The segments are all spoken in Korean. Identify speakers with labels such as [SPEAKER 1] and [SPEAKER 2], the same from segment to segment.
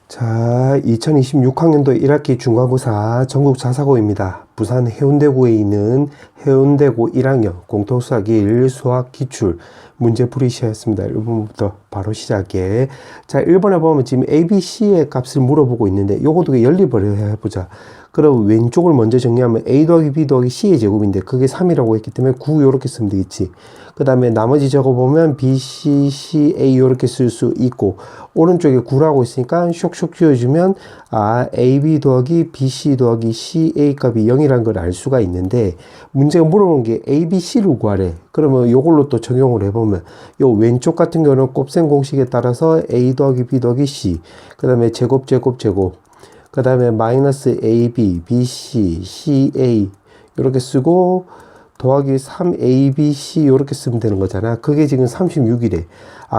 [SPEAKER 1] 자, 2026학년도 1학기 중간고사 전국자사고입니다. 부산 해운대구에 있는 해운대구 1학년 공통수학이 1 수학 기출 문제풀이 시였습니다. 1번부터 바로 시작해. 자, 1번에 보면 지금 A, B, C의 값을 물어보고 있는데 요것도 연립을 해보자. 그럼 왼쪽을 먼저 정리하면 A 더하기 B 더하기 C의 제곱인데 그게 3이라고 했기 때문에 9 요렇게 쓰면 되겠지. 그 다음에 나머지 적어보면 B, C, C, A 요렇게 쓸 수 있고 오른쪽에 9라고 있으니까 쇽쇽 지워주면 A, B 더하기 B, C 더하기 C, A 값이 0이라는 걸 알 수가 있는데 문제가 물어본 게 A, B, C를 구하래. 그러면 요걸로 또 적용을 해보면 요 왼쪽 같은 경우는 곱셈 공식에 따라서 A 더하기 B 더하기 C 그 다음에 제곱 그 다음에 마이너스 AB, BC, CA 이렇게 쓰고 더하기 3ABC 이렇게 쓰면 되는 거잖아. 그게 지금 36이래.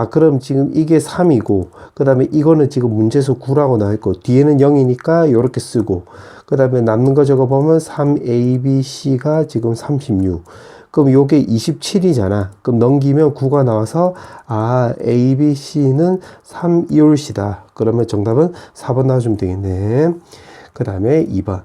[SPEAKER 1] 그럼 지금 이게 3이고 그 다음에 이거는 지금 문제에서 9라고 나와있고 뒤에는 0이니까 이렇게 쓰고 그 다음에 남는 거 적어보면 3ABC가 지금 36. 그럼 요게 27이잖아. 그럼 넘기면 9가 나와서 A, B, C는 3, 2올시다. 그러면 정답은 4번 나와주면 되겠네. 그 다음에 2번.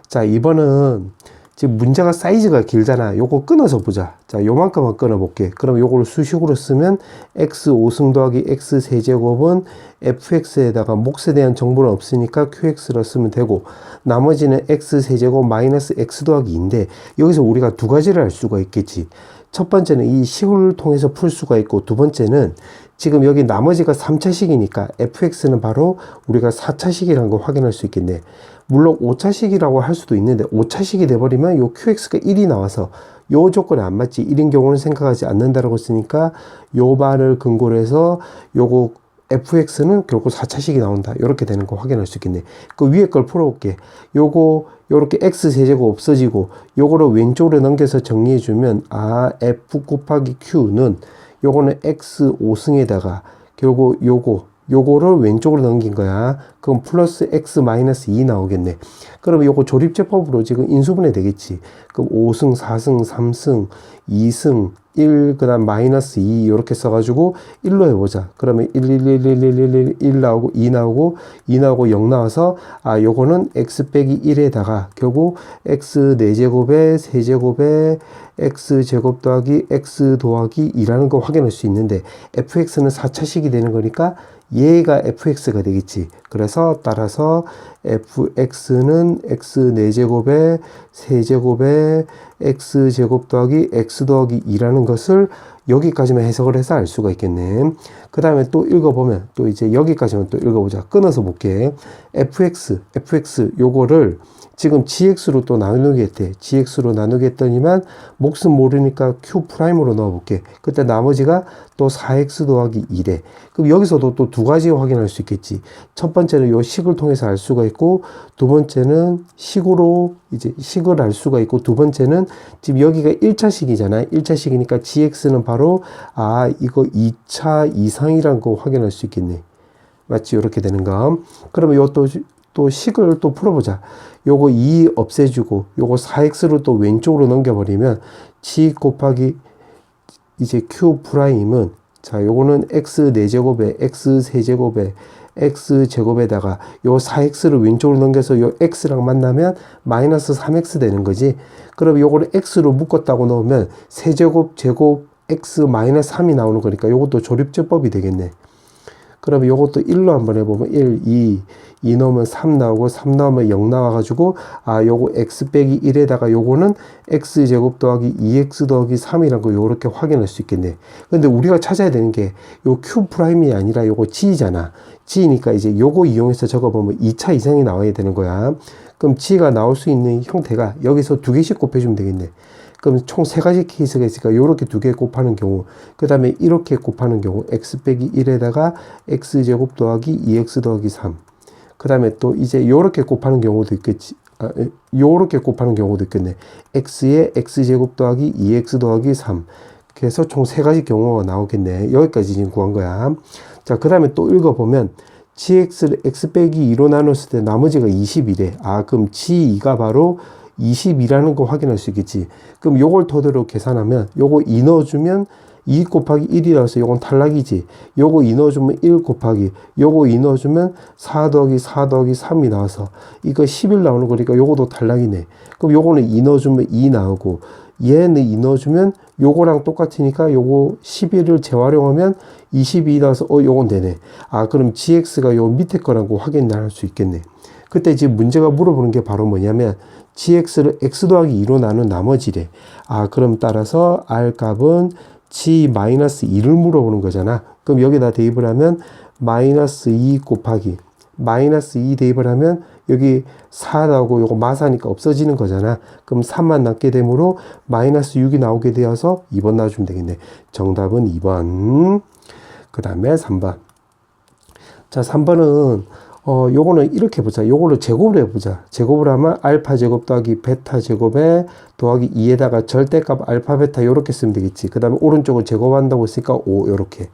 [SPEAKER 1] 자, 2번은 지금 문제가 사이즈가 길잖아. 요거 끊어서 보자. 자, 요만큼만 끊어볼게. 그럼 요걸 수식으로 쓰면 x 5승 더하기 x 세제곱은 fx에다가 몫에 대한 정보는 없으니까 qx로 쓰면 되고 나머지는 x 세제곱 마이너스 x 더하기 2인데 여기서 우리가 두 가지를 할 수가 있겠지. 첫 번째는 이 식을 통해서 풀 수가 있고 두 번째는 지금 여기 나머지가 3차식이니까 fx는 바로 우리가 4차식이라는 걸 확인할 수 있겠네. 물론 5차식이라고 할 수도 있는데 5차식이 돼버리면 요 qx가 1이 나와서 요 조건에 안 맞지. 1인 경우는 생각하지 않는다라고 했으니까 요 말을 근거로 해서 요거 fx는 결국 4차식이 나온다. 이렇게 되는 거 확인할 수 있겠네. 그 위에 걸 풀어볼게. 요거 요렇게 x 세제곱 없어지고 요거를 왼쪽으로 넘겨서 정리해주면 f 곱하기 q는 요거는 x 5승에다가 결국 요거를 왼쪽으로 넘긴 거야. 그럼 플러스 x 마이너스 2 나오겠네. 그러면 요거 조립제법으로 지금 인수분해 되겠지. 그럼 5승, 4승, 3승, 2승, 1, 그 다음 마이너스 2 이렇게 써가지고 1로 해보자. 그러면 1 나오고 2 나오고 2 나오고 0 나와서 요거는 x 빼기 1에다가 결국 x 4제곱에 세제곱에 x 제곱 더하기 x 더하기 2라는 거 확인할 수 있는데 fx는 4차식이 되는 거니까 얘가 fx가 되겠지. 그래서 따라서 fx는 x 4제곱에 세제곱에 x 제곱 더하기 x 더하기 2라는 것을 여기까지만 해석을 해서 알 수가 있겠네. 그 다음에 또 읽어보면 또 이제 여기까지만 또 읽어보자. 끊어서 볼게. fx 요거를 지금 gx로 또 나누겠대. gx로 나누겠더니만 몫은 모르니까 q'으로 넣어볼게. 그때 나머지가 또 4x 더하기 2래. 그럼 여기서도 또 두 가지 확인할 수 있겠지. 첫 번째는 요 식을 통해서 알 수가 있고 두 번째는 식으로 이제 식을 알 수가 있고 두 번째는 지금 여기가 1차식이잖아. 1차식이니까 gx는 바로 이거 2차 이상이란 거 확인할 수 있겠네. 맞지? 이렇게 되는 거. 그러면 요것도 또 식을 또 풀어보자. 요거 2 없애주고 요거 4x로 또 왼쪽으로 넘겨버리면 g 곱하기 이제 q'은 자 요거는 x 4제곱에 x 세제곱에 x 제곱에다가 요 4x를 왼쪽으로 넘겨서 요 x랑 만나면 마이너스 3x 되는 거지. 그럼 요거를 x로 묶었다고 넣으면 세제곱 제곱 x 마이너스 3이 나오는 거니까 요것도 조립제법이 되겠네. 그러면 요것도 1로 한번 해보면 1, 2 넣으면 3 나오고 3 넣으면 0 나와가지고 요거 x 빼기 1에다가 요거는 x 제곱 더하기 2x 더하기 3이라는 거 요렇게 확인할 수 있겠네. 근데 우리가 찾아야 되는 게 요 q'이 아니라 요거 g잖아. g니까 이제 요거 이용해서 적어보면 2차 이상이 나와야 되는 거야. 그럼 g가 나올 수 있는 형태가 여기서 두 개씩 곱해주면 되겠네. 그럼 총 3가지 케이스가 있으니까 이렇게 2개 곱하는 경우 그 다음에 이렇게 곱하는 경우 x 빼기 1에다가 x제곱 더하기 2x 더하기 3 그 다음에 또 이제 요렇게 곱하는 경우도 있겠지. 요렇게 곱하는 경우도 있겠네. x에 x제곱 더하기 2x 더하기 3 그래서 총 3가지 경우가 나오겠네. 여기까지 지금 구한 거야. 자, 그 다음에 또 읽어보면 gx를 x 빼기 2로 나눴을 때 나머지가 20이래. 그럼 g2가 바로 20이라는 거 확인할 수 있겠지. 그럼 요걸 토대로 계산하면 요거 2 넣어주면 2 곱하기 1이 나와서 요건 탈락이지. 요거 2 넣어주면 1 곱하기 요거 2 넣어주면 4 더하기 4 더하기 3이 나와서 이거 11 나오는 거니까 요거도 탈락이네. 그럼 요거는 2 넣어주면 2 나오고 얘는 2 넣어주면 요거랑 똑같으니까 요거 11을 재활용하면 22 나와서 요건 되네. 아 그럼 gx가 요 밑에 거라고 확인을 할 수 있겠네. 그때 지금 문제가 물어보는 게 바로 뭐냐면 gx를 x 더하기 2로 나눈 나머지래. 아 그럼 따라서 r 값은 g-2를 물어보는 거잖아. 그럼 여기다 대입을 하면 마이너스 2 곱하기 마이너스 2 대입을 하면 여기 4 나오고 요거 마사니까 없어지는 거잖아. 그럼 3만 남게 되므로 마이너스 6이 나오게 되어서 2번 놔주면 되겠네. 정답은 2번. 그 다음에 3번. 자 3번은 요거는 이렇게 보자. 요거를 제곱을 해보자. 제곱을 하면 알파 제곱 더하기 베타 제곱에 더하기 2에다가 절대값 알파 베타 요렇게 쓰면 되겠지. 그 다음에 오른쪽을 제곱한다고 했으니까 5 요렇게.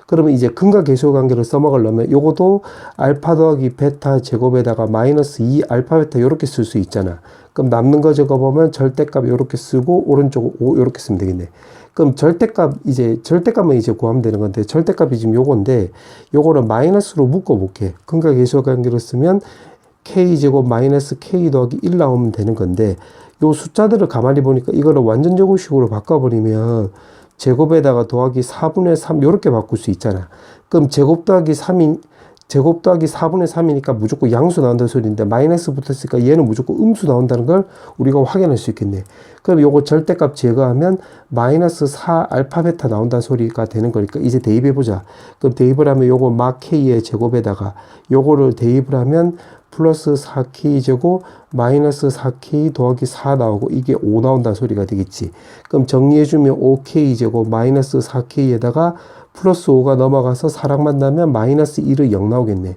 [SPEAKER 1] 그러면 이제 근과 계수 관계를 써먹으려면 요것도 알파 더하기 베타 제곱에다가 마이너스 2 알파 베타 요렇게 쓸 수 있잖아. 그럼 남는 거 적어보면 절대값 요렇게 쓰고 오른쪽 5 요렇게 쓰면 되겠네. 그럼 절대값만 이제 구하면 되는 건데 절대값이 지금 요건데 요거는 마이너스로 묶어볼게. 근과 계수 관계를 쓰면 k제곱 마이너스 k 더하기 1 나오면 되는 건데 요 숫자들을 가만히 보니까 이거를 완전 제곱식으로 바꿔버리면 제곱에다가 더하기 4분의 3 요렇게 바꿀 수 있잖아. 그럼 제곱 더하기 4분의 3이니까 무조건 양수 나온다는 소리인데 마이너스 붙었으니까 얘는 무조건 음수 나온다는 걸 우리가 확인할 수 있겠네. 그럼 요거 절대값 제거하면 마이너스 4 알파 베타 나온다는 소리가 되는 거니까 이제 대입해 보자. 그럼 대입을 하면 요거 막 k의 제곱에다가 요거를 대입을 하면 플러스 4k 제곱 마이너스 4k 더하기 4 나오고 이게 5 나온다는 소리가 되겠지. 그럼 정리해주면 5k 제곱 마이너스 4k에다가 플러스 5가 넘어가서 4랑 만나면 마이너스 1은 0 나오겠네.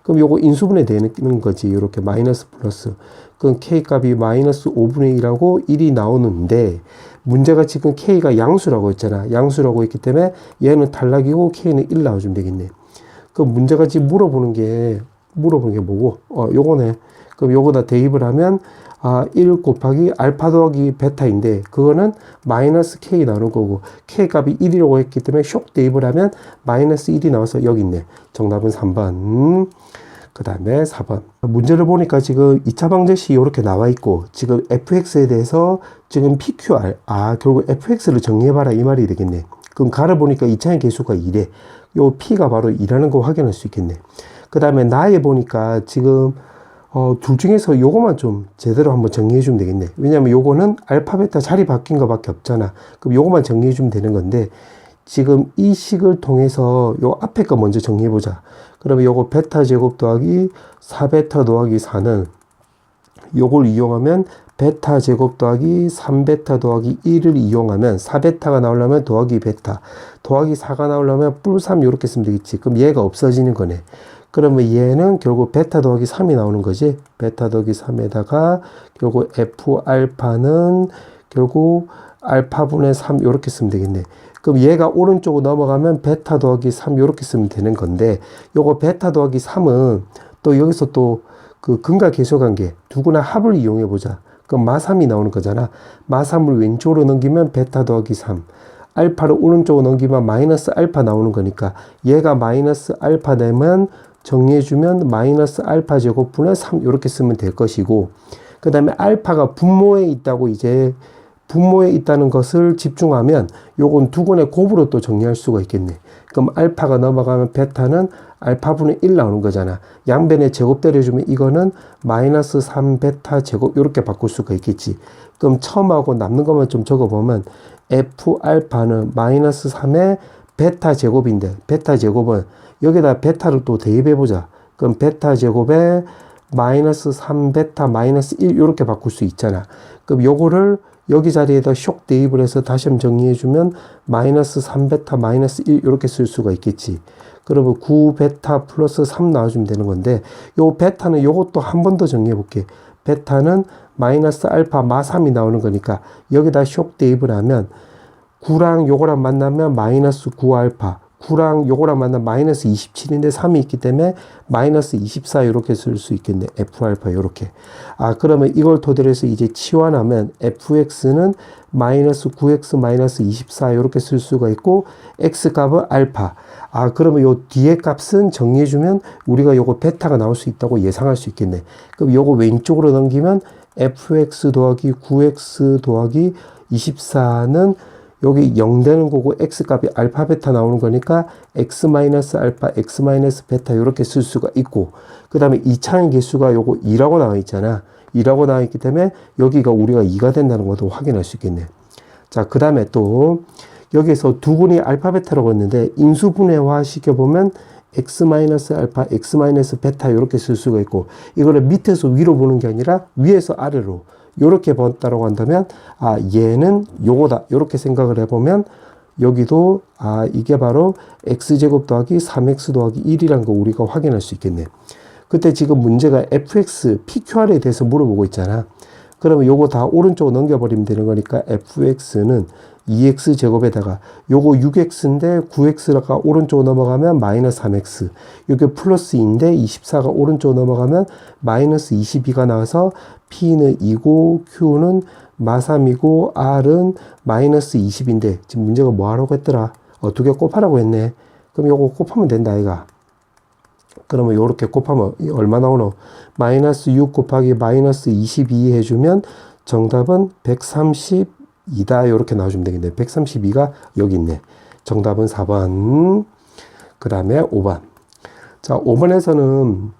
[SPEAKER 1] 그럼 요거 인수분해 되는 거지. 이렇게 마이너스 플러스. 그럼 k 값이 마이너스 5분의 1하고 1이 나오는데 문제가 지금 k가 양수라고 했잖아. 양수라고 했기 때문에 얘는 탈락이고 k는 1 나와주면 되겠네. 그럼 문제가 지금 물어보는 게 뭐고? 요거네. 그럼 요거다 대입을 하면 1 곱하기 알파 더하기 베타인데 그거는 마이너스 k 나오는 거고 k 값이 1이라고 했기 때문에 쇽 대입을 하면 마이너스 1이 나와서 여기 있네. 정답은 3번. 그 다음에 4번. 문제를 보니까 지금 2차 방정식이 이렇게 나와 있고 지금 fx에 대해서 지금 pqr 결국 fx를 정리해봐라 이 말이 되겠네. 그럼 가를 보니까 2차의 개수가 2래. 요 p가 바로 2라는 거 확인할 수 있겠네. 그 다음에 나에 보니까 지금 둘 중에서 요거만 좀 제대로 한번 정리해 주면 되겠네. 왜냐면 요거는 알파 베타 자리 바뀐 거 밖에 없잖아. 그럼 요거만 정리해 주면 되는 건데 지금 이 식을 통해서 요 앞에 거 먼저 정리해 보자. 그러면 요거 베타 제곱 더하기 4베타 더하기 4는 요걸 이용하면 베타 제곱 더하기 3베타 더하기 1을 이용하면 4베타가 나오려면 더하기 베타 더하기 4가 나오려면 뿔3 이렇게 쓰면 되겠지. 그럼 얘가 없어지는 거네. 그러면 얘는 결국 베타 더하기 3이 나오는 거지. 베타 더하기 3에다가 결국 f 알파는 결국 알파분의 3 이렇게 쓰면 되겠네. 그럼 얘가 오른쪽으로 넘어가면 베타 더하기 3 이렇게 쓰면 되는 건데 요거 베타 더하기 3은 또 여기서 또 그 근과 계수 관계 두구나 합을 이용해 보자. 그럼 마3이 나오는 거잖아. 마3을 왼쪽으로 넘기면 베타 더하기 3 알파를 오른쪽으로 넘기면 마이너스 알파 나오는 거니까 얘가 마이너스 알파 되면 정리해주면 마이너스 알파 제곱분의 3 이렇게 쓰면 될 것이고 그 다음에 알파가 분모에 있다고 이제 분모에 있다는 것을 집중하면 요건 두근의 곱으로 또 정리할 수가 있겠네. 그럼 알파가 넘어가면 베타는 알파분의 1 나오는 거잖아. 양변에 제곱 때려주면 이거는 마이너스 3베타 제곱 이렇게 바꿀 수가 있겠지. 그럼 처음하고 남는 것만 좀 적어보면 f 알파는 마이너스 3의 베타 제곱인데 베타 제곱은 여기다 베타를 또 대입해보자. 그럼 베타 제곱에 마이너스 3베타 마이너스 1 이렇게 바꿀 수 있잖아. 그럼 요거를 여기 자리에다 쇽 대입을 해서 다시 한번 정리해주면 마이너스 3베타 마이너스 1 이렇게 쓸 수가 있겠지. 그러면 9베타 플러스 3 나와주면 되는 건데 요 베타는 요것도 한 번 더 정리해 볼게. 베타는 마이너스 알파 마 3이 나오는 거니까 여기다 쇽 대입을 하면 9랑 요거랑 만나면 마이너스 9알파 9랑 요거랑 만나면 마이너스 27인데 3이 있기 때문에 마이너스 24 이렇게 쓸 수 있겠네. F알파 요렇게. 그러면 이걸 토대로 해서 이제 치환하면 fx는 마이너스 9x 마이너스 24 이렇게 쓸 수가 있고 x 값은 알파. 그러면 요 뒤에 값은 정리해주면 우리가 요거 베타가 나올 수 있다고 예상할 수 있겠네. 그럼 요거 왼쪽으로 넘기면 fx 더하기 9x 더하기 24는 여기 0 되는 거고 x 값이 알파 베타 나오는 거니까 x 마이너스 알파 x 마이너스 베타 이렇게 쓸 수가 있고 그 다음에 2차의 개수가 요거 2라고 나와 있잖아. 2라고 나와 있기 때문에 여기가 우리가 2가 된다는 것도 확인할 수 있겠네. 자, 그 다음에 또 여기에서 두 분이 알파 베타라고 했는데 인수분해화 시켜보면 x 마이너스 알파 x 마이너스 베타 이렇게 쓸 수가 있고 이거를 밑에서 위로 보는 게 아니라 위에서 아래로 요렇게 봤다라고 한다면 얘는 요거다 요렇게 생각을 해보면 여기도 이게 바로 x제곱 더하기 3x 더하기 1이란 거 우리가 확인할 수 있겠네. 그때 지금 문제가 fx, pqr에 대해서 물어보고 있잖아. 그러면 요거 다 오른쪽으로 넘겨버리면 되는 거니까 fx는 2x 제곱에다가 요거 6x인데 9x가 오른쪽으로 넘어가면 마이너스 3x 요게 플러스 2인데 24가 오른쪽으로 넘어가면 마이너스 22가 나와서 p는 2고 q는 마3이고 r은 마이너스 20인데 지금 문제가 뭐 하라고 했더라? 두 개 곱하라고 했네. 그럼 요거 곱하면 된다 아이가. 그러면 요렇게 곱하면 얼마 나오노? 마이너스 6 곱하기 마이너스 22 해주면 정답은 132다 요렇게 나와주면 되겠네. 132가 여기 있네. 정답은 4번. 그 다음에 5번. 자, 5번에서는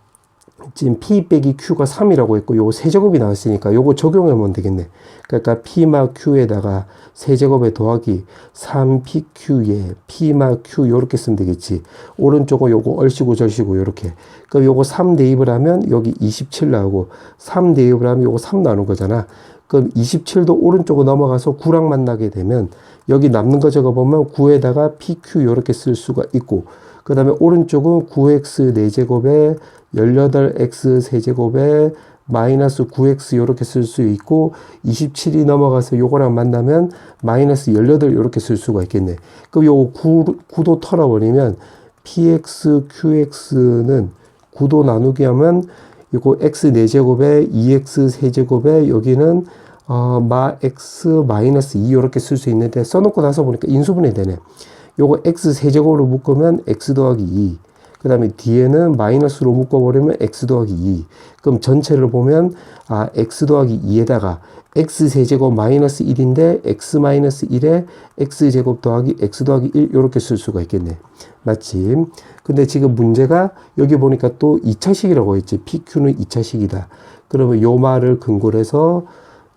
[SPEAKER 1] 지금 P 빼기 Q가 3이라고 했고 요거 세제곱이 나왔으니까 요거 적용하면 되겠네. 그러니까 P마 Q에다가 세제곱에 더하기 3PQ에 P마 Q 요렇게 쓰면 되겠지. 오른쪽은 요거 얼씨구 절씨구 요렇게. 그럼 요거 3 대입을 하면 여기 27 나오고 3 대입을 하면 요거 3 나오는 거잖아. 그럼 27도 오른쪽으로 넘어가서 9랑 만나게 되면 여기 남는 거 적어보면 9에다가 PQ 요렇게 쓸 수가 있고 그 다음에 오른쪽은 9x 4제곱에 18x 세제곱에 마이너스 9x 요렇게 쓸 수 있고 27이 넘어가서 요거랑 만나면 마이너스 18 요렇게 쓸 수가 있겠네. 그럼 요거 9도 털어버리면 px qx는 9도 나누기 하면 이거 x 4제곱에 2x 세제곱에 여기는 마 x 마이너스 2 요렇게 쓸 수 있는데 써놓고 나서 보니까 인수분해 되네. 요거 x 세제곱으로 묶으면 x 더하기 2. 그 다음에 뒤에는 마이너스로 묶어버리면 x 더하기 2. 그럼 전체를 보면 x 더하기 2에다가 x 세제곱 마이너스 1인데 x 마이너스 1에 x 제곱 더하기 x 더하기 1 이렇게 쓸 수가 있겠네. 맞지? 근데 지금 문제가 여기 보니까 또 2차식이라고 했지. PQ는 2차식이다. 그러면 요 말을 근거로 해서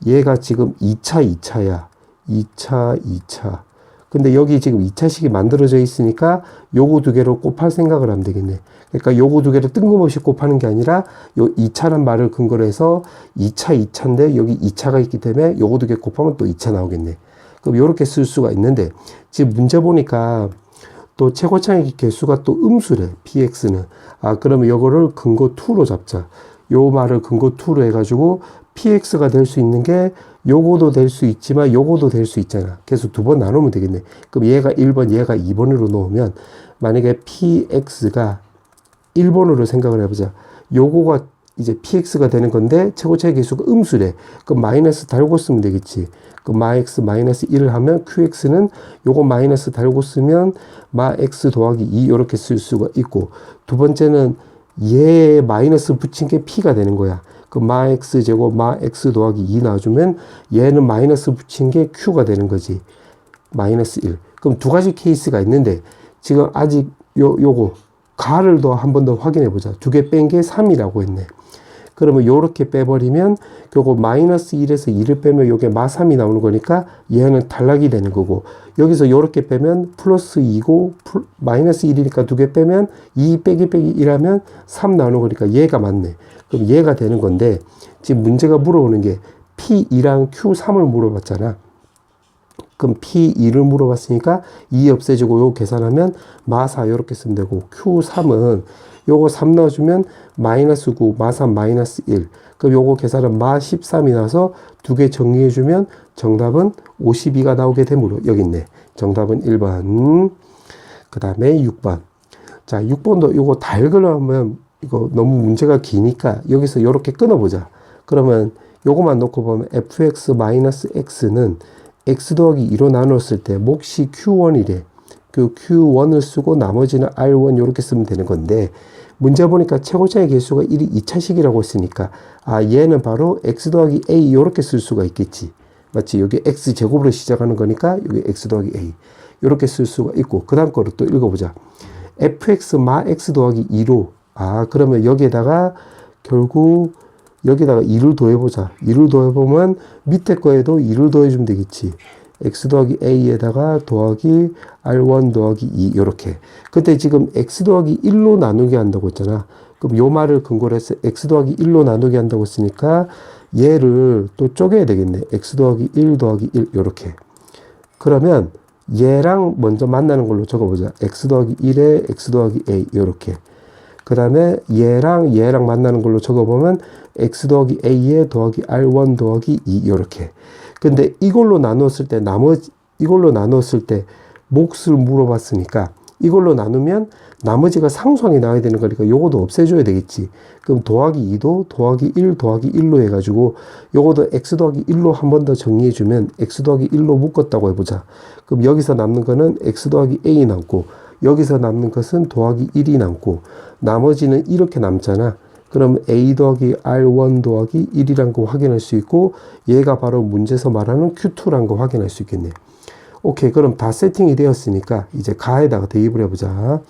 [SPEAKER 1] 얘가 지금 2차야. 2차. 근데 여기 지금 2차식이 만들어져 있으니까 요거 두 개로 곱할 생각을 하면 되겠네. 그러니까 요거 두 개를 뜬금없이 곱하는 게 아니라 요 2차란 말을 근거로 해서 2차인데 여기 2차가 있기 때문에 요거 두 개 곱하면 또 2차 나오겠네. 그럼 요렇게 쓸 수가 있는데 지금 문제 보니까 또 최고차의 개수가 또 음수래. px는. 그러면 요거를 근거 2로 잡자. 요 말을 근거 2로 해가지고 px가 될 수 있는 게 요거도 될 수 있지만 요거도 될 수 있잖아. 그래서 두 번 나누면 되겠네. 그럼 얘가 1번, 얘가 2번으로 놓으면 만약에 px가 1번으로 생각을 해보자. 요거가 이제 px가 되는 건데 최고차의 개수가 음수래. 그럼 마이너스 달고 쓰면 되겠지. 그럼 마x 마이너스 1을 하면 qx는 요거 마이너스 달고 쓰면 마x 더하기 2 이렇게 쓸 수가 있고 두 번째는 얘에 마이너스 붙인 게 p가 되는 거야. 그 마 x 제곱 마 x 더하기 2 나와주면 얘는 마이너스 붙인 게 q가 되는 거지. 마이너스 1. 그럼 두 가지 케이스가 있는데 지금 아직 요거 가를 더 한 번 더 확인해 보자. 두 개 뺀 게 3이라고 했네. 그러면 요렇게 빼버리면 요거 마이너스 1에서 2를 빼면 요게 마3이 나오는 거니까 얘는 탈락이 되는 거고 여기서 요렇게 빼면 플러스 2고 마이너스 1이니까 두 개 빼면 2 빼기 1하면 3 나오는 거니까 얘가 맞네. 그럼 얘가 되는 건데 지금 문제가 물어보는 게 P2랑 Q3을 물어봤잖아. 그럼 P2를 물어봤으니까 2 없애지고 요 계산하면 마4 요렇게 쓰면 되고 Q3은 요거 3 넣어주면 마이너스 9, 마3 마이너스 1. 그럼 요거 계산은 마13이 나서 두 개 정리해주면 정답은 52가 나오게 되므로 여기 있네. 정답은 1번. 그 다음에 6번. 자, 6번도 이거 달그러면 이거 너무 문제가 기니까 여기서 이렇게 끊어보자. 그러면 요거만 놓고 보면 fx-x는 x 더하기 2로 나눴을 때 몫이 q1이래. 그 q1을 쓰고 나머지는 r1 이렇게 쓰면 되는 건데, 문제 보니까 최고차의 개수가 1이 2차식이라고 했으니까 얘는 바로 x 더하기 a 이렇게 쓸 수가 있겠지. 맞지? 여기 x 제곱으로 시작하는 거니까 여기 x 더하기 a 이렇게 쓸 수가 있고, 그 다음 거를 또 읽어보자. fx 마 x 더하기 2로 그러면 여기에다가 결국 여기다가 2를 더해보자. 2를 더해보면 밑에 거에도 2를 더해주면 되겠지. x 더하기 a에다가 더하기 r1 더하기 2 이렇게. 근데 지금 x 더하기 1로 나누게 한다고 했잖아. 그럼 요 말을 근거로 해서 x 더하기 1로 나누게 한다고 했으니까 얘를 또 쪼개야 되겠네. x 더하기 1 더하기 1 이렇게. 그러면 얘랑 먼저 만나는 걸로 적어보자. x 더하기 1에 x 더하기 a 이렇게. 그 다음에 얘랑 만나는 걸로 적어보면 x 더하기 a에 더하기 r1 더하기 2 이렇게. 근데 이걸로 나눴을 때 이걸로 나눴을 때 몫을 물어봤으니까 이걸로 나누면 나머지가 상수항이 나와야 되는 거니까 요것도 없애줘야 되겠지. 그럼 더하기 2도 더하기 1 더하기 1로 해가지고 요것도 x 더하기 1로 한 번 더 정리해주면 x 더하기 1로 묶었다고 해보자. 그럼 여기서 남는 거는 x 더하기 a 남고, 여기서 남는 것은 더하기 1이 남고, 나머지는 이렇게 남잖아. 그럼 a 더하기 r1 더하기 1이란 거 확인할 수 있고, 얘가 바로 문제에서 말하는 q2란 거 확인할 수 있겠네. 오케이. 그럼 다 세팅이 되었으니까 이제 가에다가 대입을 해보자.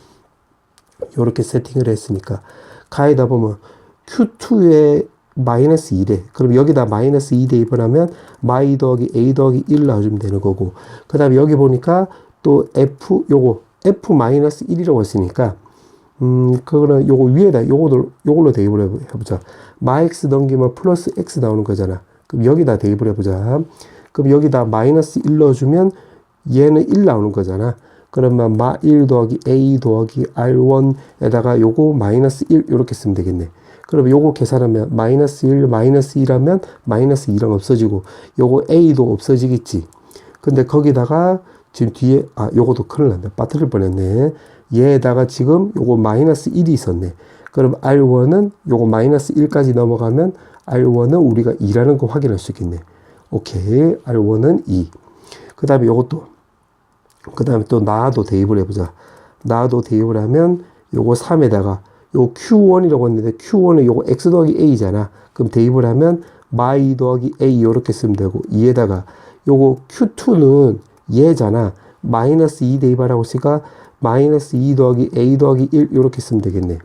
[SPEAKER 1] 요렇게 세팅을 했으니까 가에다 보면 q2에 마이너스 2래. 그럼 여기다 마이너스 2 대입을 하면 마이 더하기 a 더하기 1 나와주면 되는 거고, 그 다음에 여기 보니까 또 f 마이너스 1이라고 했으니까 그거는 요거 위에다 요걸로 대입을 해보자. 마 x 넘기면 플러스 x 나오는 거잖아. 그럼 여기다 대입을 해보자. 그럼 여기다 마이너스 1 넣어주면 얘는 1 나오는 거잖아. 그러면 마 1 더하기 a 더하기 r1에다가 요거 마이너스 1 이렇게 쓰면 되겠네. 그럼 요거 계산하면 마이너스 1 마이너스 2라면 마이너스 2랑 없어지고 요거 a도 없어지겠지. 근데 거기다가 지금 뒤에 요것도 큰일 났네. 빠뜨릴 뻔했네. 얘에다가 지금 요거 마이너스 1이 있었네. 그럼 r1은 요거 마이너스 1까지 넘어가면 r1은 우리가 2라는 거 확인할 수 있겠네. 오케이. r1은 2. 그 다음에 요것도, 그 다음에 또 나도 대입을 해보자. 나도 대입을 하면 요거 3에다가 요 q1이라고 했는데 q1은 요거 x 더하기 a잖아. 그럼 대입을 하면 마이 더하기 a 요렇게 쓰면 되고, 2에다가 요거 q2는 얘잖아. 마이너스 2 대입하라고 했으니까 마이너스 2 더하기 a 더하기 1 이렇게 쓰면 되겠네.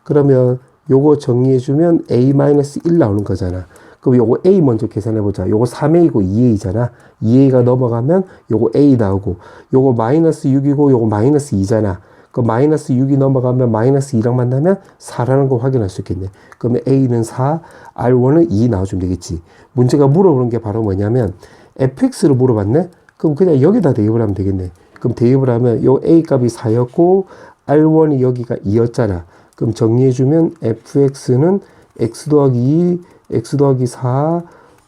[SPEAKER 1] 그러면 요거 정리해주면 a 마이너스 1 나오는 거잖아. 그럼 요거 a 먼저 계산해보자. 요거 3a고 2a잖아. 2a가 넘어가면 요거 a 나오고, 요거 마이너스 6이고 요거 마이너스 2잖아. 그 마이너스 6이 넘어가면 마이너스 2랑 만나면 4라는 거 확인할 수 있겠네. 그러면 a는 4, r1은 2 나와주면 되겠지. 문제가 물어보는 게 바로 뭐냐면 fx를 물어봤네? 그럼 그냥 여기다 대입을 하면 되겠네. 그럼 대입을 하면 요 a 값이 4였고 r1이 여기가 2였잖아. 그럼 정리해주면 fx는 x 더하기 2, x 더하기 4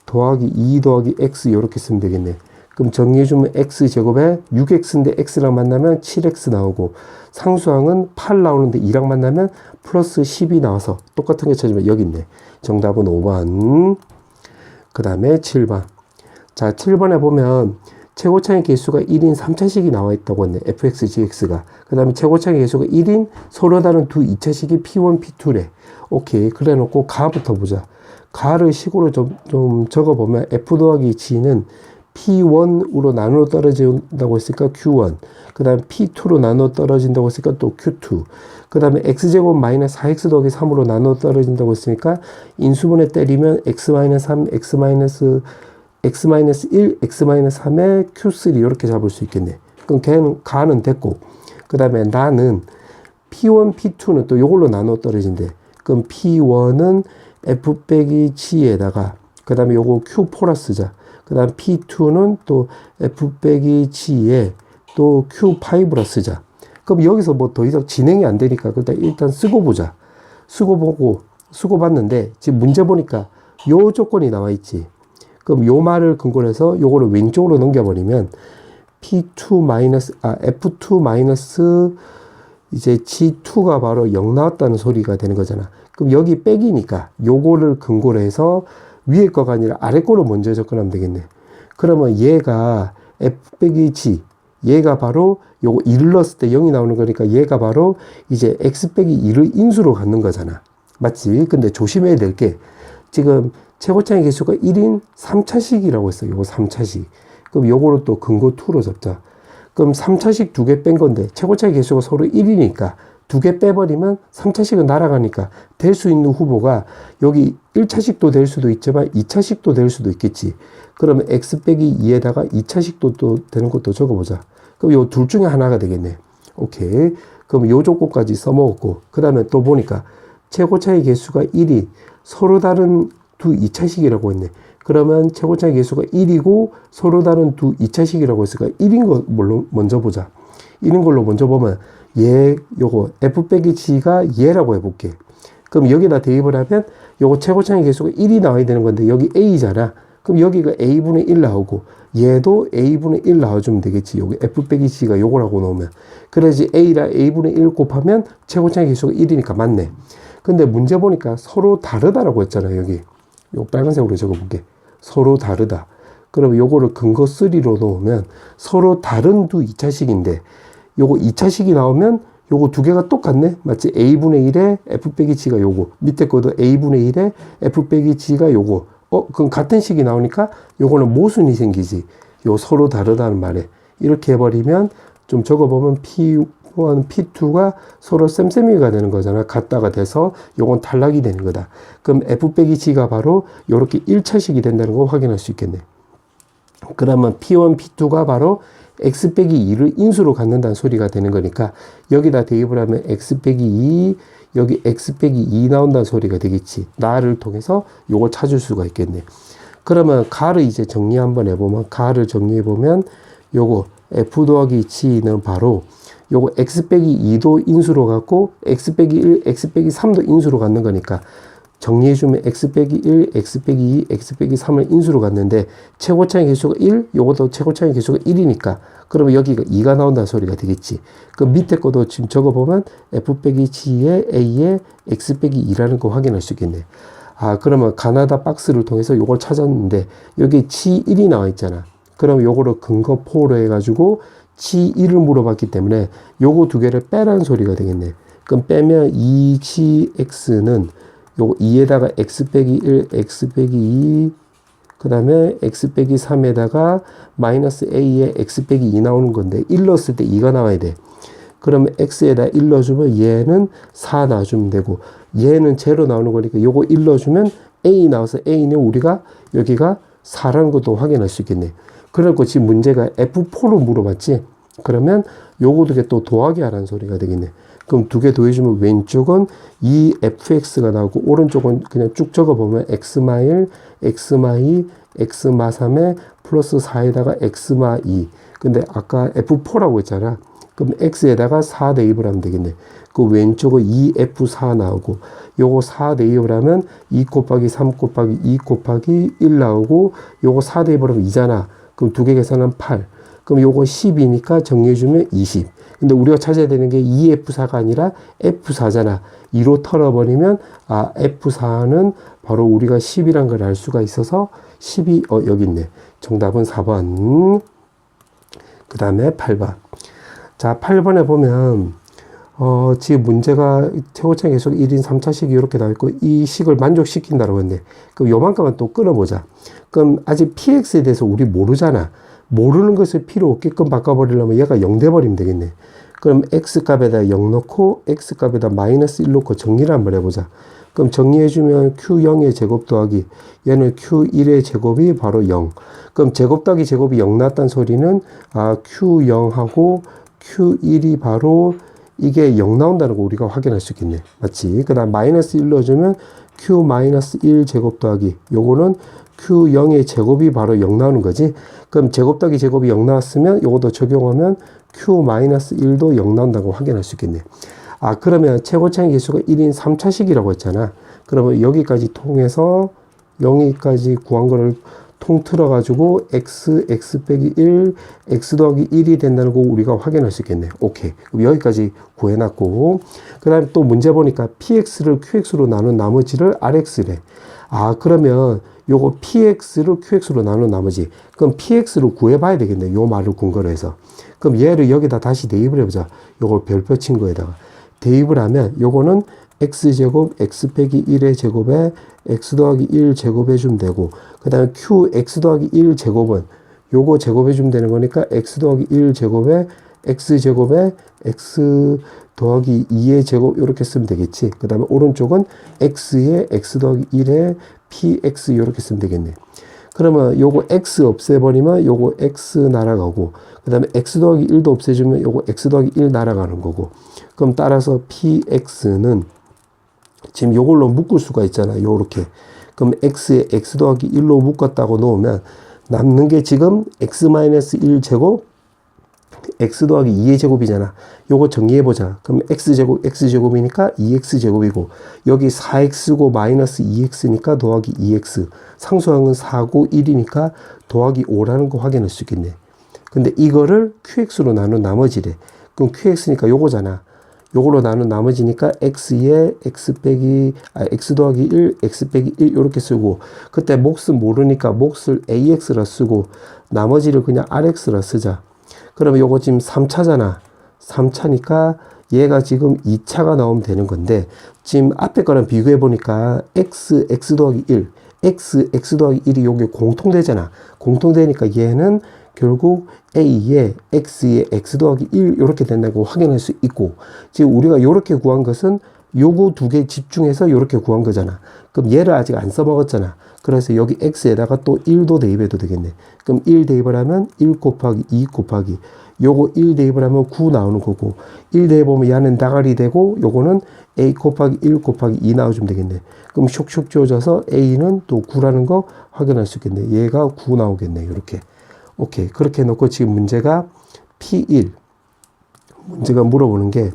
[SPEAKER 1] 더하기 2 더하기 x 이렇게 쓰면 되겠네. 그럼 정리해주면 x제곱에 6x인데 x랑 만나면 7x 나오고, 상수항은 8 나오는데 2랑 만나면 플러스 10이 나와서 똑같은 게 찾으면 여기 있네. 정답은 5번. 그 다음에 7번. 자, 7번에 보면 최고차의 개수가 1인 3차식이 나와 있다고 했네. fx, gx가. 그 다음에 최고차의 개수가 1인 서로 다른 두 2차식이 p1, p2래. 오케이. 그래 놓고 가부터 보자. 가를 식으로 좀 적어보면 f 더하기 g는 p1으로 나누어 떨어진다고 했으니까 q1. 그 다음에 p2로 나누어 떨어진다고 했으니까 또 q2. 그 다음에 x제곱 마이너스 4x 더하기 3으로 나누어 떨어진다고 했으니까 인수분해 때리면 x-3, x-1, x-3에 q3 이렇게 잡을 수 있겠네. 그럼 걔는 가는 됐고, 그 다음에 나는 p1, p2는 또 이걸로 나눠 떨어진대. 그럼 p1은 f 빼기 g에다가, 그 다음에 요거 q4라 쓰자. 그 다음 p2는 또 f 빼기 g에 또 q5라 쓰자. 그럼 여기서 뭐 더 이상 진행이 안 되니까 일단 쓰고 보자. 쓰고 봤는데 지금 문제 보니까 요 조건이 나와 있지. 그럼 요 말을 근거로 해서 요거를 왼쪽으로 넘겨버리면 P2 마이너스, F2 마이너스 이제 G2가 바로 0 나왔다는 소리가 되는 거잖아. 그럼 여기 빼기니까 요거를 근거로 해서 위에 거가 아니라 아래 거로 먼저 접근하면 되겠네. 그러면 얘가 F 빼기 G, 얘가 바로 요거 2를 넣었을 때 0이 나오는 거니까 얘가 바로 이제 X 빼기 2를 인수로 갖는 거잖아. 맞지? 근데 조심해야 될 게 지금 최고차의 개수가 1인 3차식이라고 했어요. 요거 3차식. 그럼 요거를 또 근거 2로 잡자. 그럼 3차식 2개 뺀 건데 최고차의 개수가 서로 1이니까 2개 빼버리면 3차식은 날아가니까 될 수 있는 후보가 여기 1차식도 될 수도 있지만 2차식도 될 수도 있겠지. 그러면 x 빼기 2에다가 2차식도 또 되는 것도 적어보자. 그럼 요 둘 중에 하나가 되겠네. 오케이. 그럼 요 조건까지 써먹었고 그 다음에 또 보니까 최고차의 개수가 1이 서로 다른 두 2차식이라고 했네. 그러면 최고차의 개수가 1이고 서로 다른 두 2차식이라고 했으니까 1인 거 먼저 보자. 1인 걸로 먼저 보면 얘 요거 f 빼기 g가 얘라고 해볼게. 그럼 여기다 대입을 하면 요거 최고차의 개수가 1이 나와야 되는 건데 여기 a잖아. 그럼 여기가 a분의 1 나오고 얘도 a분의 1 나와주면 되겠지. 여기 f 빼기 g가 요거라고 나오면. 그래야지 a랑 a분의 1 곱하면 최고차의 개수가 1이니까 맞네. 근데 문제 보니까 서로 다르다라고 했잖아. 여기 요 빨간색으로 적어볼게. 서로 다르다. 그럼 요거를 근거 3로 놓으면 서로 다른 두 2차식인데 요거 2차식이 나오면 요거 두 개가 똑같네. 맞지? a분의 1에 f 빼기 g가 요거. 밑에 거도 a분의 1에 f 빼기 g가 요거. 그럼 같은 식이 나오니까 요거는 모순이 생기지. 요 서로 다르다는 말에. 이렇게 해버리면 좀 적어보면 P1, P2가 서로 쌤쌤이가 되는 거잖아. 같다가 돼서 요건 탈락이 되는 거다. 그럼 f 빼기 g가 바로 요렇게 1차식이 된다는 거 확인할 수 있겠네. 그러면 P1, P2가 바로 x 빼기 2를 인수로 갖는다는 소리가 되는 거니까 여기다 대입을 하면 x 빼기 2, 여기 x 빼기 2 나온다는 소리가 되겠지. 나를 통해서 요걸 찾을 수가 있겠네. 그러면 가를 이제 정리 한번 해보면 가를 정리해보면 요거 f 더하기 g는 바로 요거 x 빼기 2도 인수로 갖고 x 빼기 1, x 빼기 3도 인수로 갖는 거니까 정리해주면 x 빼기 1, x 빼기 2, x 빼기 3을 인수로 갖는데 최고차의 개수가 1, 요것도 최고차의 개수가 1이니까 그러면 여기가 2가 나온다는 소리가 되겠지. 그 밑에 것도 지금 적어보면 f 빼기 g에 a에 x 빼기 2라는 거 확인할 수 있겠네. 그러면 가나다 박스를 통해서 요걸 찾았는데 여기 g1이 나와 있잖아. 그럼 요거를 근거 4로 해가지고 g1을 물어봤기 때문에 요거 두 개를 빼라는 소리가 되겠네. 그럼 빼면 2gx는 요거 2에다가 x 빼기 1, x 빼기 2, 그 다음에 x 빼기 3에다가 마이너스 a에 x 빼기 2 나오는 건데 1 넣었을 때 2가 나와야 돼. 그러면 x에다 1 넣어주면 얘는 4 놔주면 되고 얘는 0 나오는 거니까 요거 1 넣어주면 a 나와서 a는 우리가 여기가 4라는 것도 확인할 수 있겠네. 그래갖고 지금 문제가 F4로 물어봤지. 그러면 요거 두 개 또 더하기 하라는 소리가 되겠네. 그럼 두 개 더해주면 왼쪽은 2fx가 나오고 오른쪽은 그냥 쭉 적어보면 x마1, x마2, x마3에 플러스 4에다가 x마2. 근데 아까 f4라고 했잖아. 그럼 x에다가 4 대입을 하면 되겠네. 그 왼쪽은 2f4 나오고 요거 4 대입을 하면 2 곱하기 3 곱하기 2 곱하기 1 나오고 요거 4 대입을 하면 2잖아. 그럼 두 개 계산하면 8. 그럼 요거 10이니까 정리해주면 20. 근데 우리가 찾아야 되는 게 2F4가 아니라 F4잖아. 2로 털어버리면, F4는 바로 우리가 10이란 걸 알 수가 있어서 10이, 여기 있네. 정답은 4번. 그 다음에 8번. 자, 8번에 보면, 지금 문제가 최고차의 개수가 1인 3차식이 이렇게 나와 있고, 이 식을 만족시킨다고 했네. 그럼 요만큼만 또 끌어보자. 그럼 아직 PX에 대해서 우리 모르잖아. 모르는 것을 필요 없게끔 바꿔버리려면 얘가 0 돼버리면 되겠네. 그럼 X값에다 0 넣고 X값에다 마이너스 1 넣고 정리를 한번 해보자. 그럼 정리해주면 Q0의 제곱 더하기 얘는 Q1의 제곱이 바로 0. 그럼 제곱 더하기 제곱이 0 나왔다는 소리는 Q0하고 Q1이 바로 이게 0 나온다는 거 우리가 확인할 수 있겠네. 맞지? 그 다음 마이너스 1 넣어주면 Q-1 제곱 더하기 요거는 Q0의 제곱이 바로 0 나오는 거지. 그럼 제곱 더하기 제곱이 0 나왔으면 요것도 적용하면 Q-1도 0 나온다고 확인할 수 있겠네. 그러면 최고차의 개수가 1인 3차식이라고 했잖아. 그러면 여기까지 통해서 여기까지 구한 거를 통틀어 가지고 x 빼기 1, x 더하기 1이 된다는 거 우리가 확인할 수 있겠네. 오케이. 그럼 여기까지 구해놨고, 그 다음에 또 문제 보니까 px를 qx로 나눈 나머지를 rx래. 아, 그러면 요거 px를 qx로 나눈 나머지, 그럼 px를 구해봐야 되겠네. 요 말을 근거로 해서. 그럼 얘를 여기다 다시 대입을 해보자. 요걸 별표 친 거에다가 대입을 하면 요거는 x제곱 x 빼기 1의 제곱에 x 더하기 1 제곱해 주면 되고, 그 다음에 q x 더하기 1 제곱은 요거 제곱해 주면 되는 거니까 x 더하기 1 제곱에 x 제곱에 x 더하기 2의 제곱 이렇게 쓰면 되겠지. 그 다음에 오른쪽은 x에 x 더하기 1에 px 이렇게 쓰면 되겠네. 그러면 요거 x 없애버리면 요거 x 날아가고, 그 다음에 x 더하기 1도 없애주면 요거 x 더하기 1 날아가는 거고, 그럼 따라서 px는 지금 요걸로 묶을 수가 있잖아. 요렇게. 그럼 x에 x 더하기 1로 묶었다고 놓으면 남는 게 지금 x-1 제곱 x 더하기 2의 제곱이잖아. 요거 정리해보자. 그럼 x제곱 x제곱이니까 2x제곱이고, 여기 4x고 마이너스 2x니까 더하기 2x, 상수항은 4고 1이니까 더하기 5라는 거 확인할 수 있겠네. 근데 이거를 qx로 나눈 나머지래. 그럼 qx니까 요거잖아. 요걸로 나눈 나머지니까 x에 x 더하기 1, x 빼기 1 이렇게 쓰고, 그때 몫은 모르니까 몫을 ax라 쓰고 나머지를 그냥 rx라 쓰자. 그러면 요거 지금 3차잖아. 3차니까 얘가 지금 2차가 나오면 되는 건데, 지금 앞에 거랑 비교해 보니까 x 더하기 1, x 더하기 1이 요게 공통되잖아. 공통되니까 얘는 결국 a에 x에 x 더하기 1 이렇게 된다고 확인할 수 있고, 지금 우리가 이렇게 구한 것은 요거 두 개 집중해서 이렇게 구한 거잖아. 그럼 얘를 아직 안 써먹었잖아. 그래서 여기 x에다가 또 1도 대입해도 되겠네. 그럼 1 대입을 하면 1 곱하기 2 곱하기 요거 1 대입을 하면 9 나오는 거고, 1 대입하면 얘는 나가리 되고 요거는 a 곱하기 1 곱하기 2 나와주면 되겠네. 그럼 슉슉 지워져서 a는 또 9라는 거 확인할 수 있겠네. 얘가 9 나오겠네. 이렇게. 오케이. 그렇게 해놓고 지금 문제가 P1. 문제가 물어보는 게,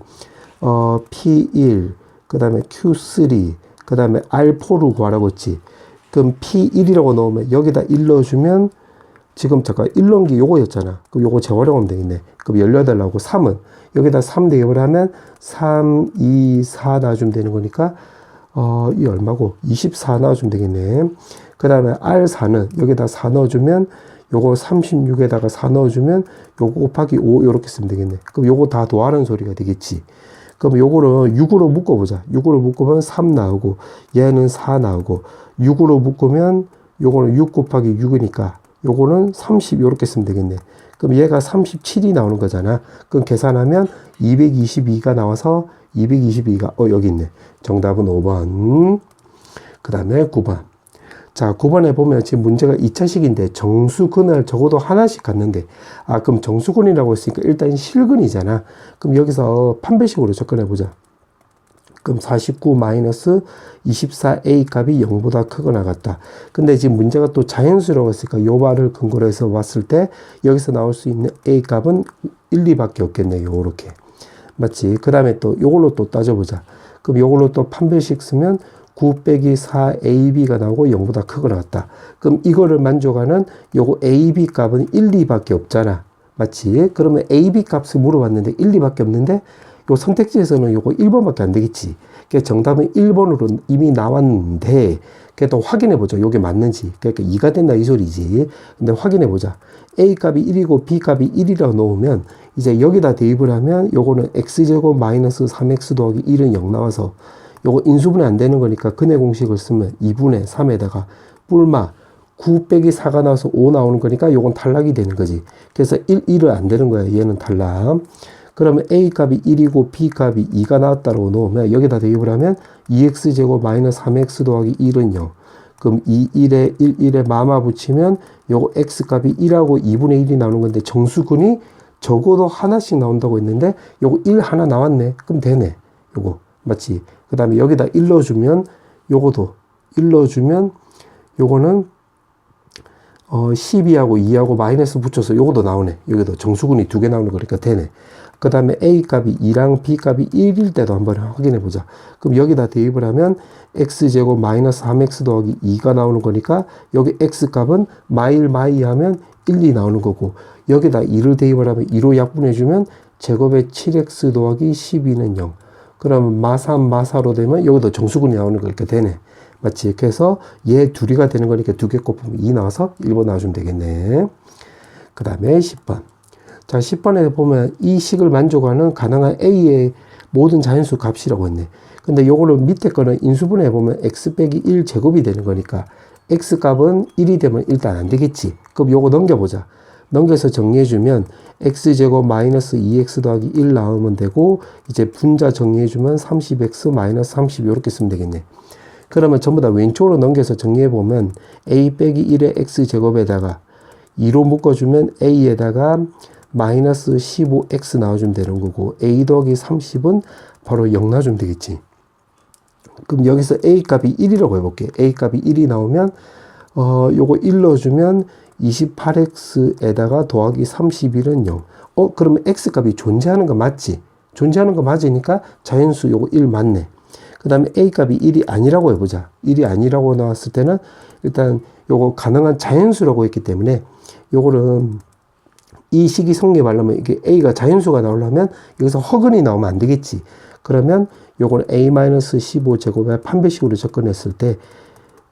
[SPEAKER 1] P1, 그 다음에 Q3, 그 다음에 R4를 구하라고 했지. 그럼 P1이라고 넣으면 여기다 1 넣어주면, 지금 잠깐 1 넣은 게 요거였잖아. 그럼 요거 재활용하면 되겠네. 그럼 18 나오고 3은 여기다 3 대입을 하면 3, 2, 4 나와주면 되는 거니까, 이 얼마고? 24 나와주면 되겠네. 그 다음에 R4는 여기다 4 넣어주면 요거 36에다가 4 넣어주면 요거 곱하기 5 요렇게 쓰면 되겠네. 그럼 요거 다 더하는 소리가 되겠지. 그럼 요거를 6으로 묶어보자. 6으로 묶으면 3 나오고, 얘는 4 나오고, 6으로 묶으면 요거는 6 곱하기 6이니까 요거는 30 요렇게 쓰면 되겠네. 그럼 얘가 37이 나오는 거잖아. 그럼 계산하면 222가 나와서 222가 여기 있네. 정답은 5번. 그 다음에 9번. 자, 9번에 보면 지금 문제가 2차식인데 정수근을 적어도 하나씩 갖는데, 그럼 정수근이라고 했으니까 일단 실근이잖아. 그럼 여기서 판별식으로 접근해 보자. 그럼 49 마이너스 24a 값이 0보다 크거나 같다. 근데 지금 문제가 또 자연수라고 했으니까 요 말을 근거로 해서 봤을 때 여기서 나올 수 있는 a 값은 1, 2밖에 없겠네요. 요렇게. 맞지? 그 다음에 또 요걸로 또 따져보자. 그럼 요걸로 또 판별식 쓰면 9 빼기 4ab가 나오고 0보다 크거나 같다. 그럼 이거를 만족하는 요거 ab 값은 1, 2밖에 없잖아. 맞지? 그러면 ab 값을 물어봤는데 1, 2밖에 없는데 요 선택지에서는 요거 1번밖에 안 되겠지. 그러니까 정답은 1번으로 이미 나왔는데, 그래도 확인해 보죠. 요게 맞는지. 그러니까 2가 된다 이 소리지. 근데 확인해 보자. a 값이 1이고 b 값이 1이라고 놓으면 이제 여기다 대입을 하면 요거는 x제곱 마이너스 3x 더하기 1은 0 나와서 요거 인수분해 안 되는 거니까 근해 공식을 쓰면 2분의 3에다가 뿔마 9 빼기 4가 나와서 5 나오는 거니까 요건 탈락이 되는 거지. 그래서 1은 안 되는 거야. 얘는 탈락. 그러면 a 값이 1이고 b 값이 2가 나왔다고 놓으면 여기다 대입을 하면 2x제곱 마이너스 3x 더하기 1은 0. 그럼 1에 1에 마마 붙이면 요거 x 값이 1하고 2분의 1이 나오는 건데 정수근이 적어도 하나씩 나온다고 했는데 요거 1 하나 나왔네. 그럼 되네. 요거. 맞지? 그 다음에 여기다 1 넣어주면 요거도 1 넣어주면 요거는 12하고 2하고 마이너스 붙여서 요것도 나오네. 여기도 정수근이 2개 나오는 거니까 되네. 그 다음에 A 값이 2랑 B 값이 1일 때도 한번 확인해 보자. 그럼 여기다 대입을 하면 x제곱 마이너스 3x 더하기 2가 나오는 거니까 여기 x 값은 마일 하면 1, 2 나오는 거고, 여기다 2를 대입을 하면 2로 약분해 주면 제곱에 7x 더하기 12는 0. 그러면 마3, 마4로 되면 여기도 정수근이 나오는 거니까 되네. 맞지? 그래서 얘 둘이가 되는 거니까 두 개 곱하면 2 나와서 1번 나와주면 되겠네. 그 다음에 10번. 자, 10번에 보면 이 식을 만족하는 가능한 A의 모든 자연수 값이라고 했네. 근데 요거를 밑에 거는 인수분해 보면 x 빼기 1 제곱이 되는 거니까 x 값은 1이 되면 일단 안 되겠지. 그럼 요거 넘겨보자. 넘겨서 정리해주면 x제곱 마이너스 2x 더하기 1 나오면 되고, 이제 분자 정리해주면 30x 마이너스 30 이렇게 쓰면 되겠네. 그러면 전부 다 왼쪽으로 넘겨서 정리해보면 a 빼기 1의 x제곱에다가 2로 묶어주면 a에다가 마이너스 15x 나와주면 되는 거고, a 더하기 30은 바로 0 나와주면 되겠지. 그럼 여기서 a 값이 1이라고 해볼게. a 값이 1이 나오면 요거 1 넣어주면 28x에다가 더하기 31은 0. 그러면 x 값이 존재하는 거 맞지? 존재하는 거 맞으니까 자연수 요거 1 맞네. 그 다음에 a 값이 1이 아니라고 해보자. 1이 아니라고 나왔을 때는 일단 요거 가능한 자연수라고 했기 때문에 요거는 이 식이 성립하려면 이게 a가 자연수가 나오려면 여기서 허근이 나오면 안 되겠지. 그러면 요거는 a-15제곱에 판별식으로 접근했을 때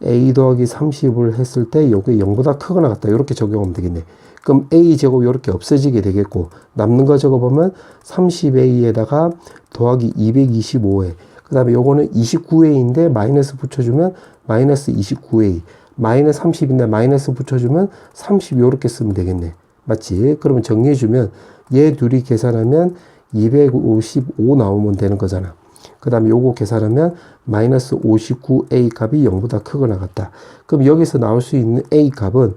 [SPEAKER 1] a 더하기 30을 했을 때 요게 0보다 크거나 같다. 이렇게 적용하면 되겠네. 그럼 a제곱 이렇게 없어지게 되겠고, 남는 거 적어보면 30a에다가 더하기 225에, 그 다음에 요거는 29a인데 마이너스 붙여주면 마이너스 29a, 마이너스 30인데 마이너스 붙여주면 30 요렇게 쓰면 되겠네. 맞지? 그러면 정리해주면 얘 둘이 계산하면 255 나오면 되는 거잖아. 그 다음에 요거 계산하면 마이너스 59a 값이 0보다 크거나 같다. 그럼 여기서 나올 수 있는 a 값은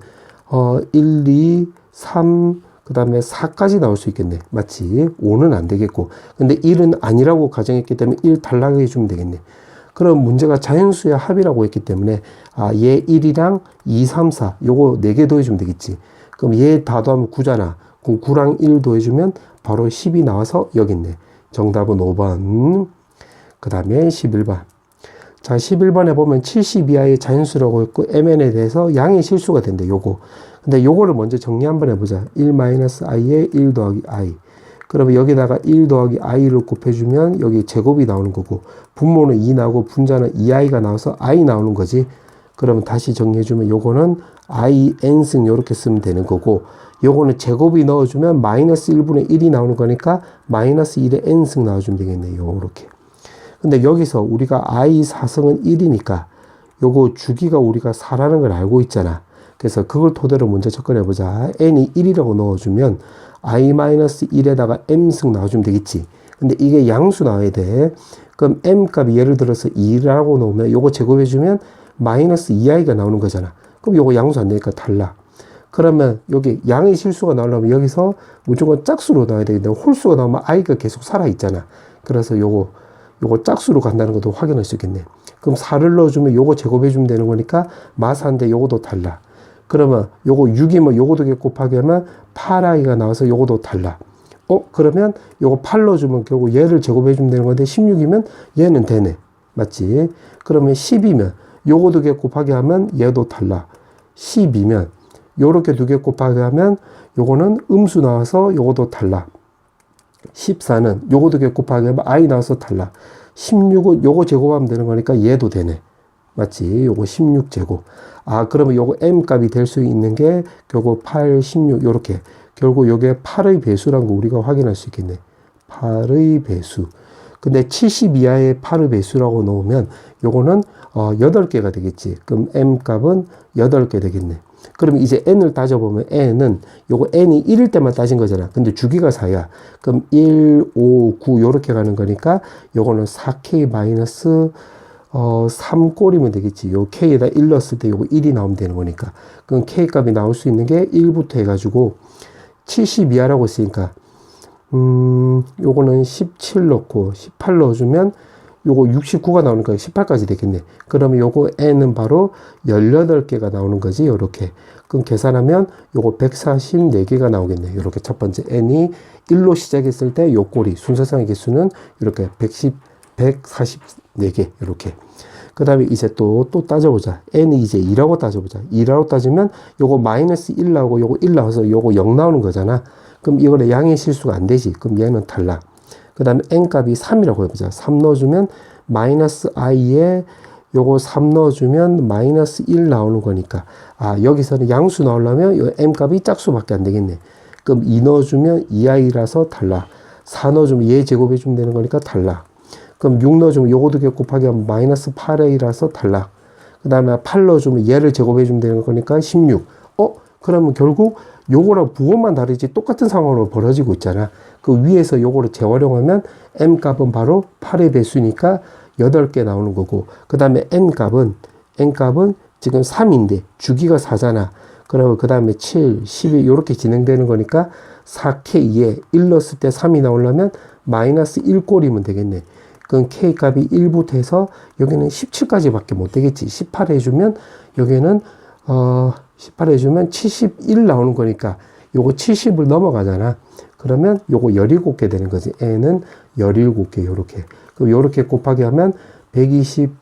[SPEAKER 1] 1, 2, 3, 그 다음에 4까지 나올 수 있겠네. 맞지? 5는 안 되겠고. 근데 1은 아니라고 가정했기 때문에 1 탈락해 주면 되겠네. 그럼 문제가 자연수의 합이라고 했기 때문에 얘 1이랑 2, 3, 4 요거 4개 더해주면 되겠지. 그럼 얘 다 더하면 9잖아. 그럼 9랑 1 더해주면 바로 10이 나와서 여기 있네. 정답은 5번. 그 다음에 11번. 자, 11번에 보면 70 이하의 자연수라고 했고, mn에 대해서 양의 실수가 된대, 요거. 근데 요거를 먼저 정리 한번 해보자. 1-i에 1 더하기 i. 그러면 여기다가 1 더하기 i를 곱해주면 여기 제곱이 나오는 거고, 분모는 2 나오고 분자는 2i가 나와서 i 나오는 거지. 그러면 다시 정리해주면 요거는 in승 요렇게 쓰면 되는 거고, 요거는 제곱이 넣어주면 마이너스 1분의 1이 나오는 거니까 마이너스 1의 n승 나와주면 되겠네요. 요렇게. 근데 여기서 우리가 i 4승은 1이니까 요거 주기가 우리가 4라는 걸 알고 있잖아. 그래서 그걸 토대로 먼저 접근해보자. n이 1이라고 넣어주면 i-1에다가 m승 나와주면 되겠지. 근데 이게 양수 나와야 돼. 그럼 m 값이 예를 들어서 2라고 넣으면 요거 제곱해주면 마이너스 2i가 나오는 거잖아. 그럼 요거 양수 안 되니까 탈락. 그러면 여기 양의 실수가 나오려면 여기서 무조건 짝수로 나와야 되겠는데, 홀수가 나오면 i가 계속 살아있잖아. 그래서 요거 짝수로 간다는 것도 확인할 수 있겠네. 그럼 4를 넣어주면 요거 제곱해주면 되는 거니까 마사인데 요거도 달라. 그러면 요거 6이면 요거도 곱하기 하면 8i가 나와서 요거도 달라. 그러면 요거 8 넣어주면 결국 얘를 제곱해주면 되는 건데 16이면 얘는 되네. 맞지? 그러면 10이면 요거도 곱하기 하면 얘도 달라. 10이면 요렇게 두 개 곱하기 하면 요거는 음수 나와서 요거도 달라. 14는 요거 두 개 곱하기 하면 i 나와서 달라. 16은 요거 제곱하면 되는 거니까 얘도 되네. 맞지? 요거 16제곱. 그러면 요거 m 값이 될 수 있는 게 결국 8, 16 요렇게. 결국 요게 8의 배수라는 거 우리가 확인할 수 있겠네. 8의 배수. 근데 70 이하의 8의 배수라고 놓으면 요거는 8개가 되겠지. 그럼 m 값은 8개 되겠네. 그러면 이제 n을 따져보면 n은 요거 n이 1일 때만 따진 거잖아. 근데 주기가 4야. 그럼 1, 5, 9 요렇게 가는 거니까 요거는 4k 마이너스 3꼴이면 되겠지. 요 k에다 1 넣었을 때 요거 1이 나오면 되는 거니까. 그럼 k 값이 나올 수 있는 게 1부터 해가지고 70 이하라고 했으니까 요거는 17 넣고 18 넣어주면 요거 69가 나오니까 18까지 되겠네. 그러면 요거 n은 바로 18개가 나오는 거지. 요렇게. 그럼 계산하면 요거 144개가 나오겠네. 요렇게 첫 번째 n이 1로 시작했을 때 요 꼴이 순서상의 개수는 이렇게 144개. 요렇게. 그 다음에 이제 또 따져보자. n이 이제 2라고 따져보자. 2라고 따지면 요거 마이너스 1 나오고 요거 1 나와서 요거 0 나오는 거잖아. 그럼 이거는 양의 실수가 안 되지. 그럼 얘는 탈락. 그 다음에 n 값이 3이라고 해보자. 3 넣어주면 마이너스 i에 요거 3 넣어주면 마이너스 1 나오는 거니까. 아, 여기서는 양수 나오려면 요 m 값이 짝수밖에 안 되겠네. 그럼 2 넣어주면 2i라서 탈락. 4 넣어주면 얘 제곱해주면 되는 거니까 탈락. 그럼 6 넣어주면 요거 2개 곱하기 하면 마이너스 8a라서 탈락. 그 다음에 8 넣어주면 얘를 제곱해주면 되는 거니까 16. 그러면 결국 요거랑 부호만 다르지 똑같은 상황으로 벌어지고 있잖아. 그 위에서 요거를 재활용하면 m 값은 바로 8의 배수니까 8개 나오는 거고, 그 다음에 n 값은 지금 3인데 주기가 4잖아. 그러면 그 다음에 7, 12 요렇게 진행되는 거니까 4k에 1 넣었을 때 3이 나오려면 마이너스 1꼴이면 되겠네. 그럼 k 값이 1부터 해서 여기는 17까지 밖에 못 되겠지. 18 해주면 여기는 18 해주면 71 나오는 거니까 요거 70을 넘어가잖아. 그러면 요거 17개 되는 거지. n은 17개 요렇게. 그럼 요렇게 곱하기 하면 120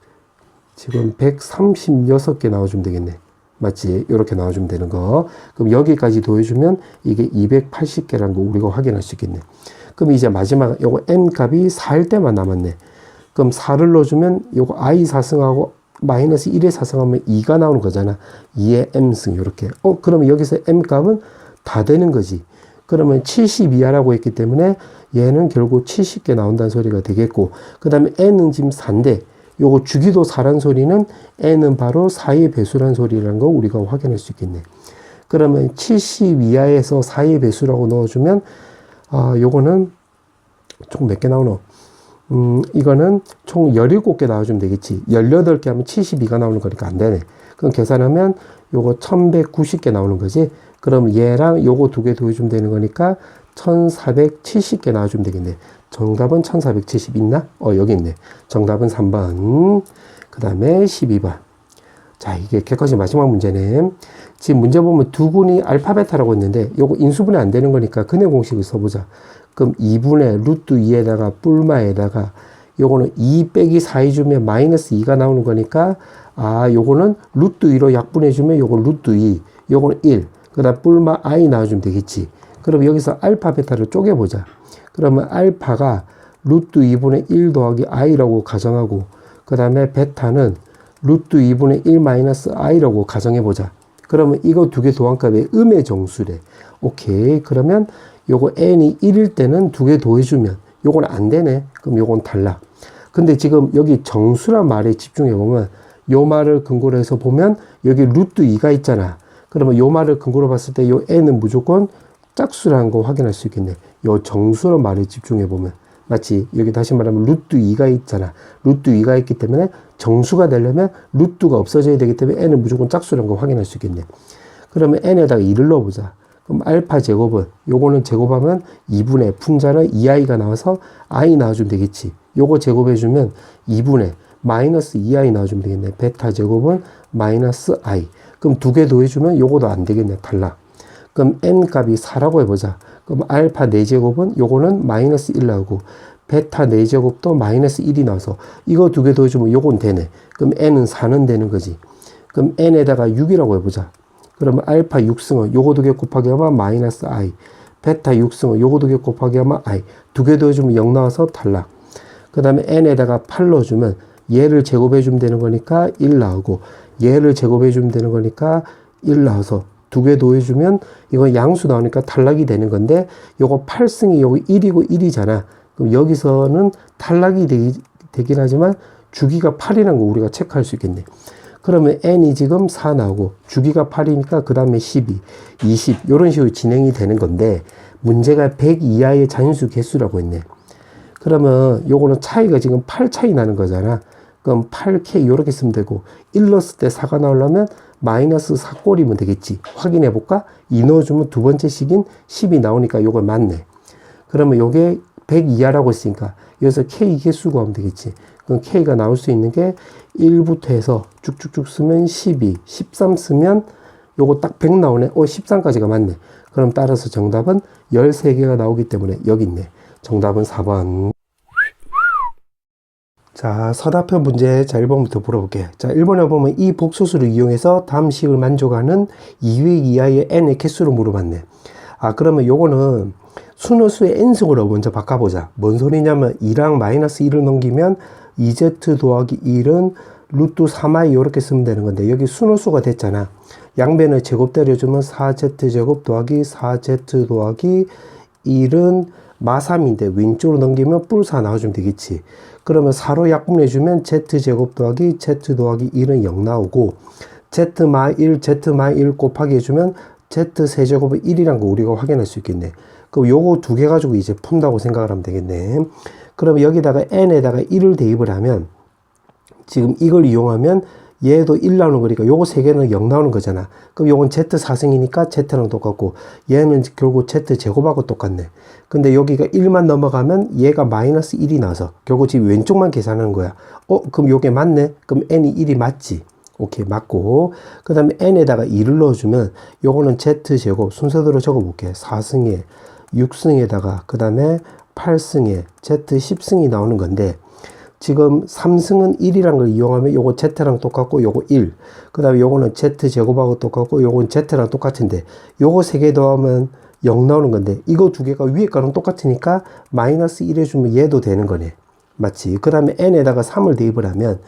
[SPEAKER 1] 지금 136개 나와주면 되겠네. 맞지? 요렇게 나와주면 되는 거. 그럼 여기까지 더해주면 이게 280개라는 거 우리가 확인할 수 있겠네. 그럼 이제 마지막 요거 n 값이 4일 때만 남았네. 그럼 4를 넣어주면 요거 i 4승하고 마이너스 1에 4승하면 2가 나오는 거잖아. 2의 m승 요렇게. 그러면 여기서 m 값은 다 되는 거지. 그러면 70 이하라고 했기 때문에 얘는 결국 70개 나온다는 소리가 되겠고, 그 다음에 n은 지금 4인데 요거 주기도 4란 소리는 n은 바로 4의 배수란 소리라는 거 우리가 확인할 수 있겠네. 그러면 70 이하에서 4의 배수라고 넣어주면 요거는 총 몇 개 나오노? 이거는 총 17개 나와주면 되겠지. 18개 하면 72가 나오는 거니까 안 되네. 그럼 계산하면 요거 1190개 나오는 거지. 그럼 얘랑 요거 2개 더해주면 되는 거니까 1470개 나와주면 되겠네. 정답은 1470 있나? 여기 있네. 정답은 3번. 그 다음에 12번. 자, 이게 객관식 마지막 문제네. 지금 문제 보면 두 군이 알파 베타라고 했는데 요거 인수분해 안 되는 거니까 근해 공식을 써보자. 그럼 2분의 루트 2에다가 뿔마에다가 요거는 2 빼기 4 해주면 마이너스 2가 나오는 거니까 요거는 루트 2로 약분해주면 요거 루트 2, 요거는 1. 그 다음 뿔마 i 나와주면 되겠지. 그럼 여기서 알파 베타를 쪼개보자. 그러면 알파가 루트 2분의 1 더하기 i라고 가정하고, 그 다음에 베타는 루트 2분의 1 마이너스 i라고 가정해보자. 그러면 이거 두 개 도안값의 음의 정수래. 오케이. 그러면 요거 n이 1일 때는 두 개 더해주면 요건 안 되네. 그럼 요건 탈락. 근데 지금 여기 정수란 말에 집중해보면 요 말을 근거로 해서 보면 여기 루트 2가 있잖아. 그러면 요 말을 근거로 봤을 때 요 n은 무조건 짝수라는 거 확인할 수 있겠네. 요 정수란 말에 집중해보면. 맞지? 여기 다시 말하면 루트 2가 있잖아. 루트 2가 있기 때문에 정수가 되려면 루트가 없어져야 되기 때문에 n은 무조건 짝수라는 거 확인할 수 있겠네. 그러면 n에다가 2를 넣어보자. 그럼 알파 제곱은 요거는 제곱하면 2분의 분자는 2i가 나와서 i 나와주면 되겠지. 요거 제곱해주면 2분의 마이너스 2i 나와주면 되겠네. 베타 제곱은 마이너스 i. 그럼 두 개 더해주면 요거도 안 되겠네. 탈락. 그럼 n 값이 4라고 해보자. 그럼 알파 4제곱은 요거는 마이너스 1 나오고 베타 4제곱도 마이너스 1이 나와서 이거 두 개 더해주면 요건 되네. 그럼 n은 4는 되는 거지. 그럼 n에다가 6이라고 해보자. 그러면 알파 6승은 요거 두 개 곱하기 하면 마이너스 i. 베타 6승은 요거 두 개 곱하기 하면 i. 두 개 더해주면 0 나와서 탈락. 그 다음에 n에다가 8 넣어주면 얘를 제곱해주면 되는 거니까 1 나오고 얘를 제곱해주면 되는 거니까 1 나와서 두 개 더해주면 이건 양수 나오니까 탈락이 되는 건데 요거 8승이 요거 1이고 1이잖아. 그럼 여기서는 탈락이 되긴 하지만 주기가 8이라는 거 우리가 체크할 수 있겠네. 그러면 n이 지금 4 나오고 주기가 8이니까 그 다음에 12, 20 이런 식으로 진행이 되는 건데 문제가 100 이하의 자연수 개수라고 했네. 그러면 요거는 차이가 지금 8 차이 나는 거잖아. 그럼 8k 이렇게 쓰면 되고 1 넣었을 때 4가 나오려면 마이너스 4꼴이면 되겠지. 확인해 볼까? 2 넣어주면 두 번째 식인 10이 나오니까 요거 맞네. 그러면 요게 100 이하라고 했으니까 여기서 k 개수 구하면 되겠지. 그럼 K가 나올 수 있는 게 1부터 해서 쭉쭉쭉 쓰면 12, 13 쓰면 요거 딱 100 나오네. 13까지가 맞네. 그럼 따라서 정답은 13개가 나오기 때문에 여기 있네. 정답은 4번. 자, 서답형 문제. 자, 1번부터 물어볼게. 자, 1번에 보면 이 복소수를 이용해서 다음 식을 만족하는 2획 이하의 n의 개수를 물어봤네. 아, 그러면 요거는 순호수의 n승으로 먼저 바꿔보자. 뭔 소리냐면 2랑 마이너스 1을 넘기면 2z 더하기 1은 루트 3i 이렇게 쓰면 되는 건데 여기 순호수가 됐잖아. 양변을 제곱 때려주면 4z제곱 더하기 4z 더하기 1은 마3인데 왼쪽으로 넘기면 뿔4 나와주면 되겠지. 그러면 4로 약분해주면 z제곱 더하기 z 더하기 1은 0 나오고 z 마 1, z 마 1 곱하기 해주면 z 세제곱은 1이란 거 우리가 확인할 수 있겠네. 그럼 요거 두 개 가지고 이제 푼다고 생각을 하면 되겠네. 그러면 여기다가 n에다가 1을 대입을 하면 지금 이걸 이용하면 얘도 1 나오는 거니까 요거 세 개는 0 나오는 거잖아. 그럼 요건 z4승이니까 z랑 똑같고 얘는 결국 z제곱하고 똑같네. 근데 여기가 1만 넘어가면 얘가 마이너스 1이 나와서 결국 지금 왼쪽만 계산하는 거야. 그럼 요게 맞네? 그럼 n이 1이 맞지? 오케이, 맞고. 그 다음에 n에다가 2를 넣어주면 요거는 z제곱 순서대로 적어볼게. 4승에 6승에다가 그 다음에 8승에 z10승이 나오는 건데 지금 3승은 1이란 걸 이용하면 요거 z랑 똑같고 요거 1. 그 다음에 요거는 z제곱하고 똑같고 요건 z랑 똑같은데 요거 세 개 더하면 0 나오는 건데 이거 두 개가 위에 거랑 똑같으니까 마이너스 1 해주면 얘도 되는 거네. 맞지? 그 다음에 n에다가 3을 대입을 하면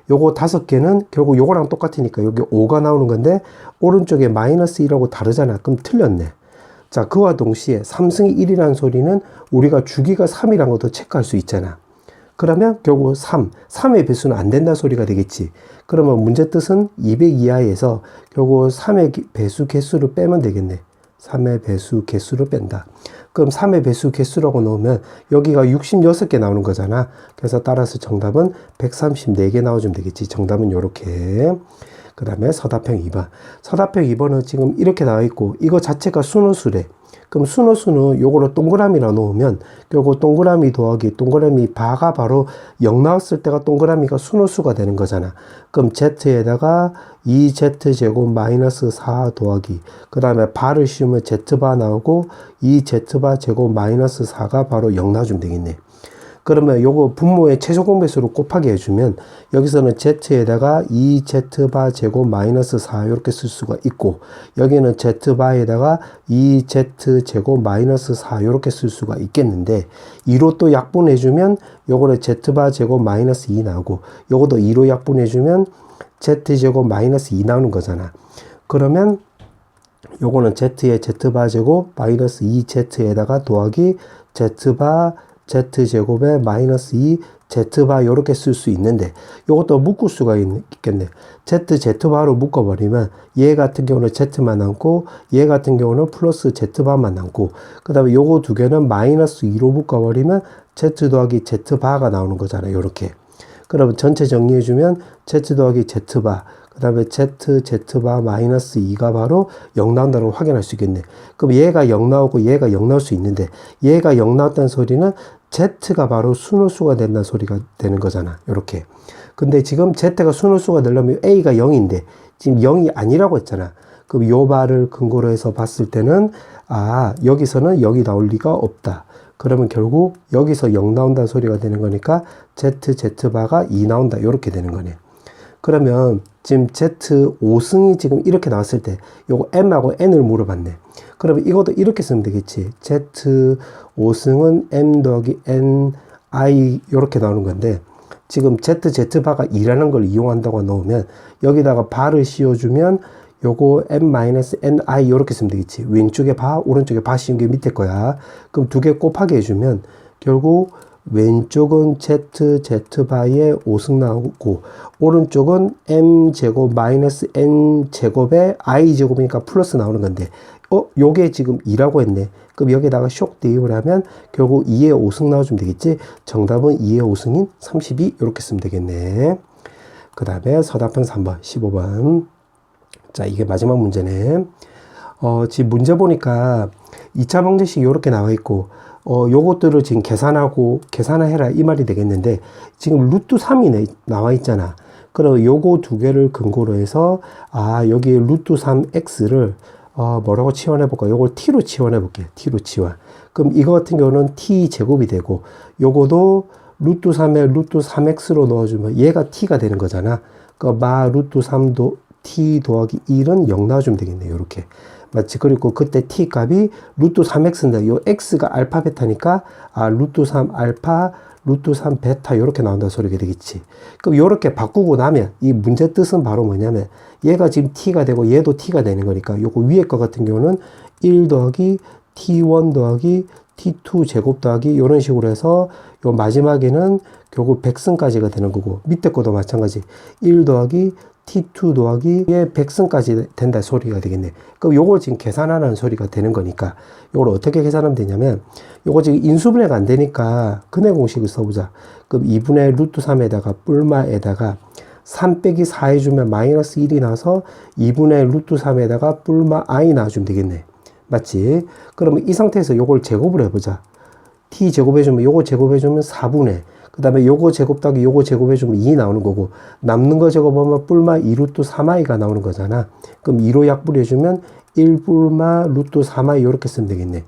[SPEAKER 1] 요거 5개는 결국 요거랑 똑같으니까 여기 5가 나오는 건데 오른쪽에 마이너스 1하고 다르잖아. 그럼 틀렸네. 자, 그와 동시에 3승이 1이라는 소리는 우리가 주기가 3이라는 것도 체크할 수 있잖아. 그러면 결국 3의 배수는 안 된다 소리가 되겠지. 그러면 문제 뜻은 200 이하에서 결국 3의 배수 개수를 빼면 되겠네. 3의 배수 개수를 뺀다. 그럼 3의 배수 개수라고 넣으면 여기가 66개 나오는 거잖아. 그래서 따라서 정답은 134개 나와주면 되겠지. 정답은 요렇게. 그 다음에 서답형 2번. 서답형 2번은 지금 이렇게 나와 있고 이거 자체가 순호수래. 그럼 순호수는 요거를 동그라미라 놓으면 결국 동그라미 더하기 동그라미 바가 바로 0 나왔을 때가 동그라미가 순호수가 되는 거잖아. 그럼 z에다가 2z제곱 마이너스 4 더하기 그 다음에 바를 씌우면 z바 나오고 2z바 제곱 마이너스 4가 바로 0 나와주면 되겠네. 그러면 요거 분모의 최소 공배수로 곱하기 해주면 여기서는 z에다가 2z바 제곱 마이너스 4 이렇게 쓸 수가 있고 여기는 z바에다가 2z 제곱 마이너스 4 이렇게 쓸 수가 있겠는데 2로 또 약분해주면 요거는 z바 제곱 마이너스 2 나오고 요것도 2로 약분해주면 z제곱 마이너스 2 나오는 거잖아. 그러면 요거는 z의 z바 제곱 마이너스 2z에다가 더하기 z바 z제곱에 마이너스 2 z바 요렇게 쓸 수 있는데 요것도 묶을 수가 있겠네. z바로 묶어버리면 얘 같은 경우는 z만 남고 얘 같은 경우는 플러스 z바만 남고 그 다음에 요거 두 개는 마이너스 2로 묶어버리면 z 더하기 z바가 나오는 거잖아요. 요렇게. 그러면 전체 정리해주면 z 더하기 z바 그 다음에 z바 마이너스 2가 바로 0 나온다는 걸 확인할 수 있겠네. 그럼 얘가 0 나오고 얘가 0 나올 수 있는데 얘가 0 나왔다는 소리는 z가 바로 순호수가 된다는 소리가 되는 거잖아. 이렇게. 근데 지금 z가 순호수가 되려면 a가 0인데 지금 0이 아니라고 했잖아. 그럼 요 말을 근거로 해서 봤을 때는 여기서는 0이 나올 리가 없다. 그러면 결국 여기서 0 나온다는 소리가 되는 거니까 z바가 2 나온다. 이렇게 되는 거네. 그러면 지금 z5승이 지금 이렇게 나왔을 때 요거 m하고 n을 물어봤네. 그러면 이것도 이렇게 쓰면 되겠지. z5승은 m 더하기 n i 이렇게 나오는 건데 지금 z바가 2라는 걸 이용한다고 넣으면 여기다가 바를 씌워주면 요거 m-ni 이렇게 쓰면 되겠지. 왼쪽에 바, 오른쪽에 바 씌운 게 밑에 거야. 그럼 두 개 곱하기 해주면 결국 왼쪽은 z바의 5승 나오고 오른쪽은 m제곱 마이너스 n제곱에 i제곱이니까 플러스 나오는 건데 요게 지금 2라고 했네. 그럼 여기다가 쇽 대입을 하면 결국 2의 5승 나와주면 되겠지. 정답은 2의 5승인 32 이렇게 쓰면 되겠네. 그 다음에 서답형 3번 15번. 자, 이게 마지막 문제네. 지금 문제 보니까 2차 방정식이 이렇게 나와 있고 요것들을 지금 계산해라 이 말이 되겠는데, 지금 루트 3이 나와 있잖아. 그럼 요거 두 개를 근거로 해서, 여기 루트 3x를, 뭐라고 치환해 볼까? 요걸 t로 치환해 볼게. t로 치환. 그럼 이거 같은 경우는 t 제곱이 되고, 요거도 루트 3에 루트 3x로 넣어주면 얘가 t가 되는 거잖아. 그러니까 루트 3도 t 더하기 1은 0 넣어주면 되겠네. 요렇게. 맞지? 그리고 그때 t 값이 루트 3x인데, 요 x가 알파 베타니까, 루트 3 알파, 루트 3 베타, 요렇게 나온다 소리가 되겠지. 그럼 요렇게 바꾸고 나면, 이 문제 뜻은 바로 뭐냐면, 얘가 지금 t가 되고, 얘도 t가 되는 거니까, 요거 위에 거 같은 경우는 1 더하기 t1 더하기 t2 제곱 더하기, 요런 식으로 해서, 요 마지막에는 결국 백승까지가 되는 거고, 밑에 것도 마찬가지. 1 더하기 t2 더하기 얘 백승까지 된다 소리가 되겠네. 그럼 요걸 지금 계산하는 소리가 되는 거니까, 요걸 어떻게 계산하면 되냐면, 요거 지금 인수분해가 안 되니까 근해 공식을 써보자. 그럼 2분의 루트 3에다가 뿔마에다가 3 빼기 4 해주면 마이너스 1이 나와서 2분의 루트 3에다가 뿔마 i 나와주면 되겠네. 맞지? 그러면 이 상태에서 요걸 제곱을 해보자. t 제곱해주면 요거 제곱해주면 4분의, 그 다음에 요거 제곱 더하기 요거 제곱해주면 2 나오는 거고, 남는 거 제곱하면 뿔마 2루트 3i가 나오는 거잖아. 그럼 2로 약분해주면 1 뿔마 루트 3i 요렇게 쓰면 되겠네.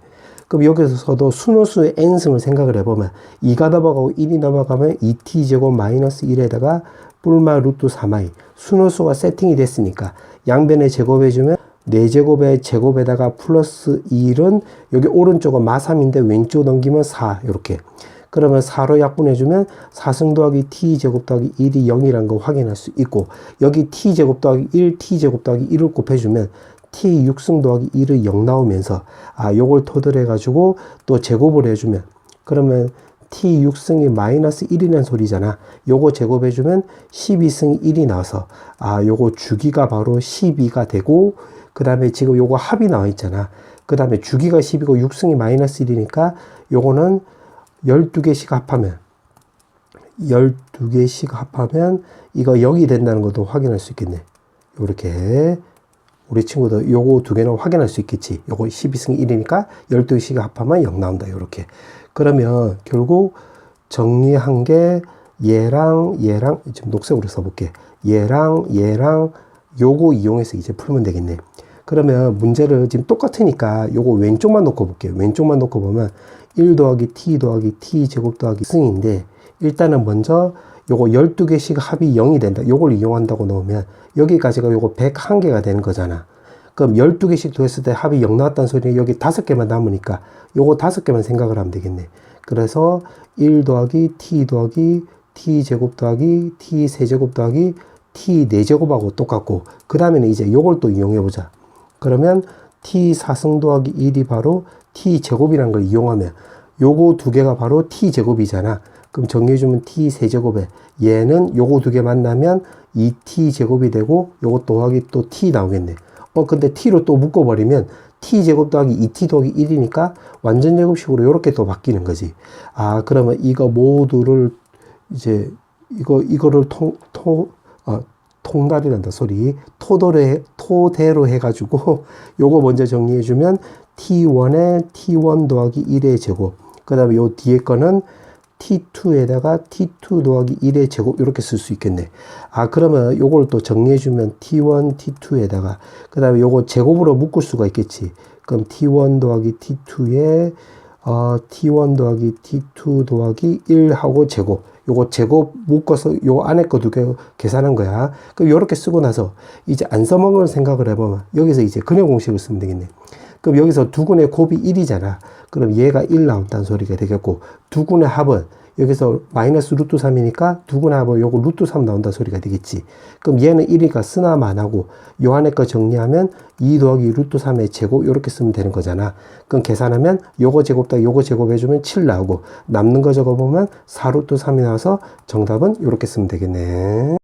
[SPEAKER 1] 그럼 여기서도 순호수의 n승을 생각을 해보면 2가 넘어가고 1이 넘어가면 2t 제곱 마이너스 1에다가 뿔마 루트 3i, 순호수가 세팅이 됐으니까 양변에 제곱해주면 4제곱의 제곱에다가 플러스 1은 여기 오른쪽은 마3인데 왼쪽 넘기면 4 이렇게. 그러면 4로 약분해주면 4승 더하기 t제곱 더하기 1이 0이라는 거 확인할 수 있고, 여기 t제곱 더하기 1, t제곱 더하기 1을 곱해주면 t 6승 더하기 1은 0 나오면서, 요걸 토대로 해가지고 또 제곱을 해주면, 그러면 t 6승이 마이너스 1이라는 소리잖아. 요거 제곱해주면 12승 1이 나와서, 요거 주기가 바로 12가 되고, 그 다음에 지금 요거 합이 나와 있잖아. 그 다음에 주기가 10이고 6승이 마이너스 1이니까 요거는 12개씩 합하면 이거 0이 된다는 것도 확인할 수 있겠네. 요렇게 우리 친구들 요거 두 개는 확인할 수 있겠지. 요거 12승 1이니까 12개씩 합하면 0 나온다. 요렇게. 그러면 결국 정리한 게 얘랑 지금 녹색으로 써볼게. 얘랑 요거 이용해서 이제 풀면 되겠네. 그러면 문제를 지금 똑같으니까 요거 왼쪽만 놓고 볼게요. 왼쪽만 놓고 보면 1 더하기 t 더하기 t 제곱 더하기 승인데, 일단은 먼저 요거 12개씩 합이 0이 된다. 요걸 이용한다고 넣으면 여기까지가 요거 101개가 되는 거잖아. 그럼 12개씩 더했을 때 합이 0 나왔다는 소리는 여기 5개만 남으니까 요거 5개만 생각을 하면 되겠네. 그래서 1 더하기 t 더하기 t 제곱 더하기 t 세제곱 더하기 t 4제곱하고 똑같고, 그 다음에는 이제 요걸 또 이용해 보자. 그러면 t 4승 더하기 1이 바로 t 제곱이라는 걸 이용하면 요거 두 개가 바로 t 제곱이잖아. 그럼 정리해주면 t 세제곱에 얘는 요거 두 개 만나면 2t 제곱이 되고, 요거 더하기 또 t 나오겠네. 근데 t로 또 묶어버리면 t 제곱 더하기 2t 더하기 1이니까 완전 제곱식으로 요렇게 또 바뀌는 거지. 그러면 이거 모두를 이제 이거를 통달이란다 소리. 토대로 해가지고 요거 먼저 정리해주면 t1에 t1 더하기 1의 제곱, 그 다음에 요 뒤에 거는 t2에다가 t2 더하기 1의 제곱 이렇게 쓸 수 있겠네. 그러면 요걸 또 정리해주면 t1, t2에다가 그 다음에 요거 제곱으로 묶을 수가 있겠지. 그럼 t1 더하기 t2에 t1 더하기 t2 더하기 1하고 제곱, 요거 제곱 묶어서 요 안에 거 두 개 계산한 거야. 그럼 요렇게 쓰고 나서 이제 안 써먹을 생각을 해보면 여기서 이제 근해 공식을 쓰면 되겠네. 그럼 여기서 두 군의 곱이 1이잖아. 그럼 얘가 1 나온다는 소리가 되겠고, 두 군의 합은 여기서 마이너스 루트 3이니까 두 군의 합은 요거 루트 3 나온다는 소리가 되겠지. 그럼 얘는 1이니까 쓰나마 안 하고 요 안에 거 정리하면 2 더하기 루트 3의 제곱 이렇게 쓰면 되는 거잖아. 그럼 계산하면 요거 제곱다 요거 제곱해주면 7 나오고, 남는 거 적어보면 4 루트 3이 나와서 정답은 이렇게 쓰면 되겠네.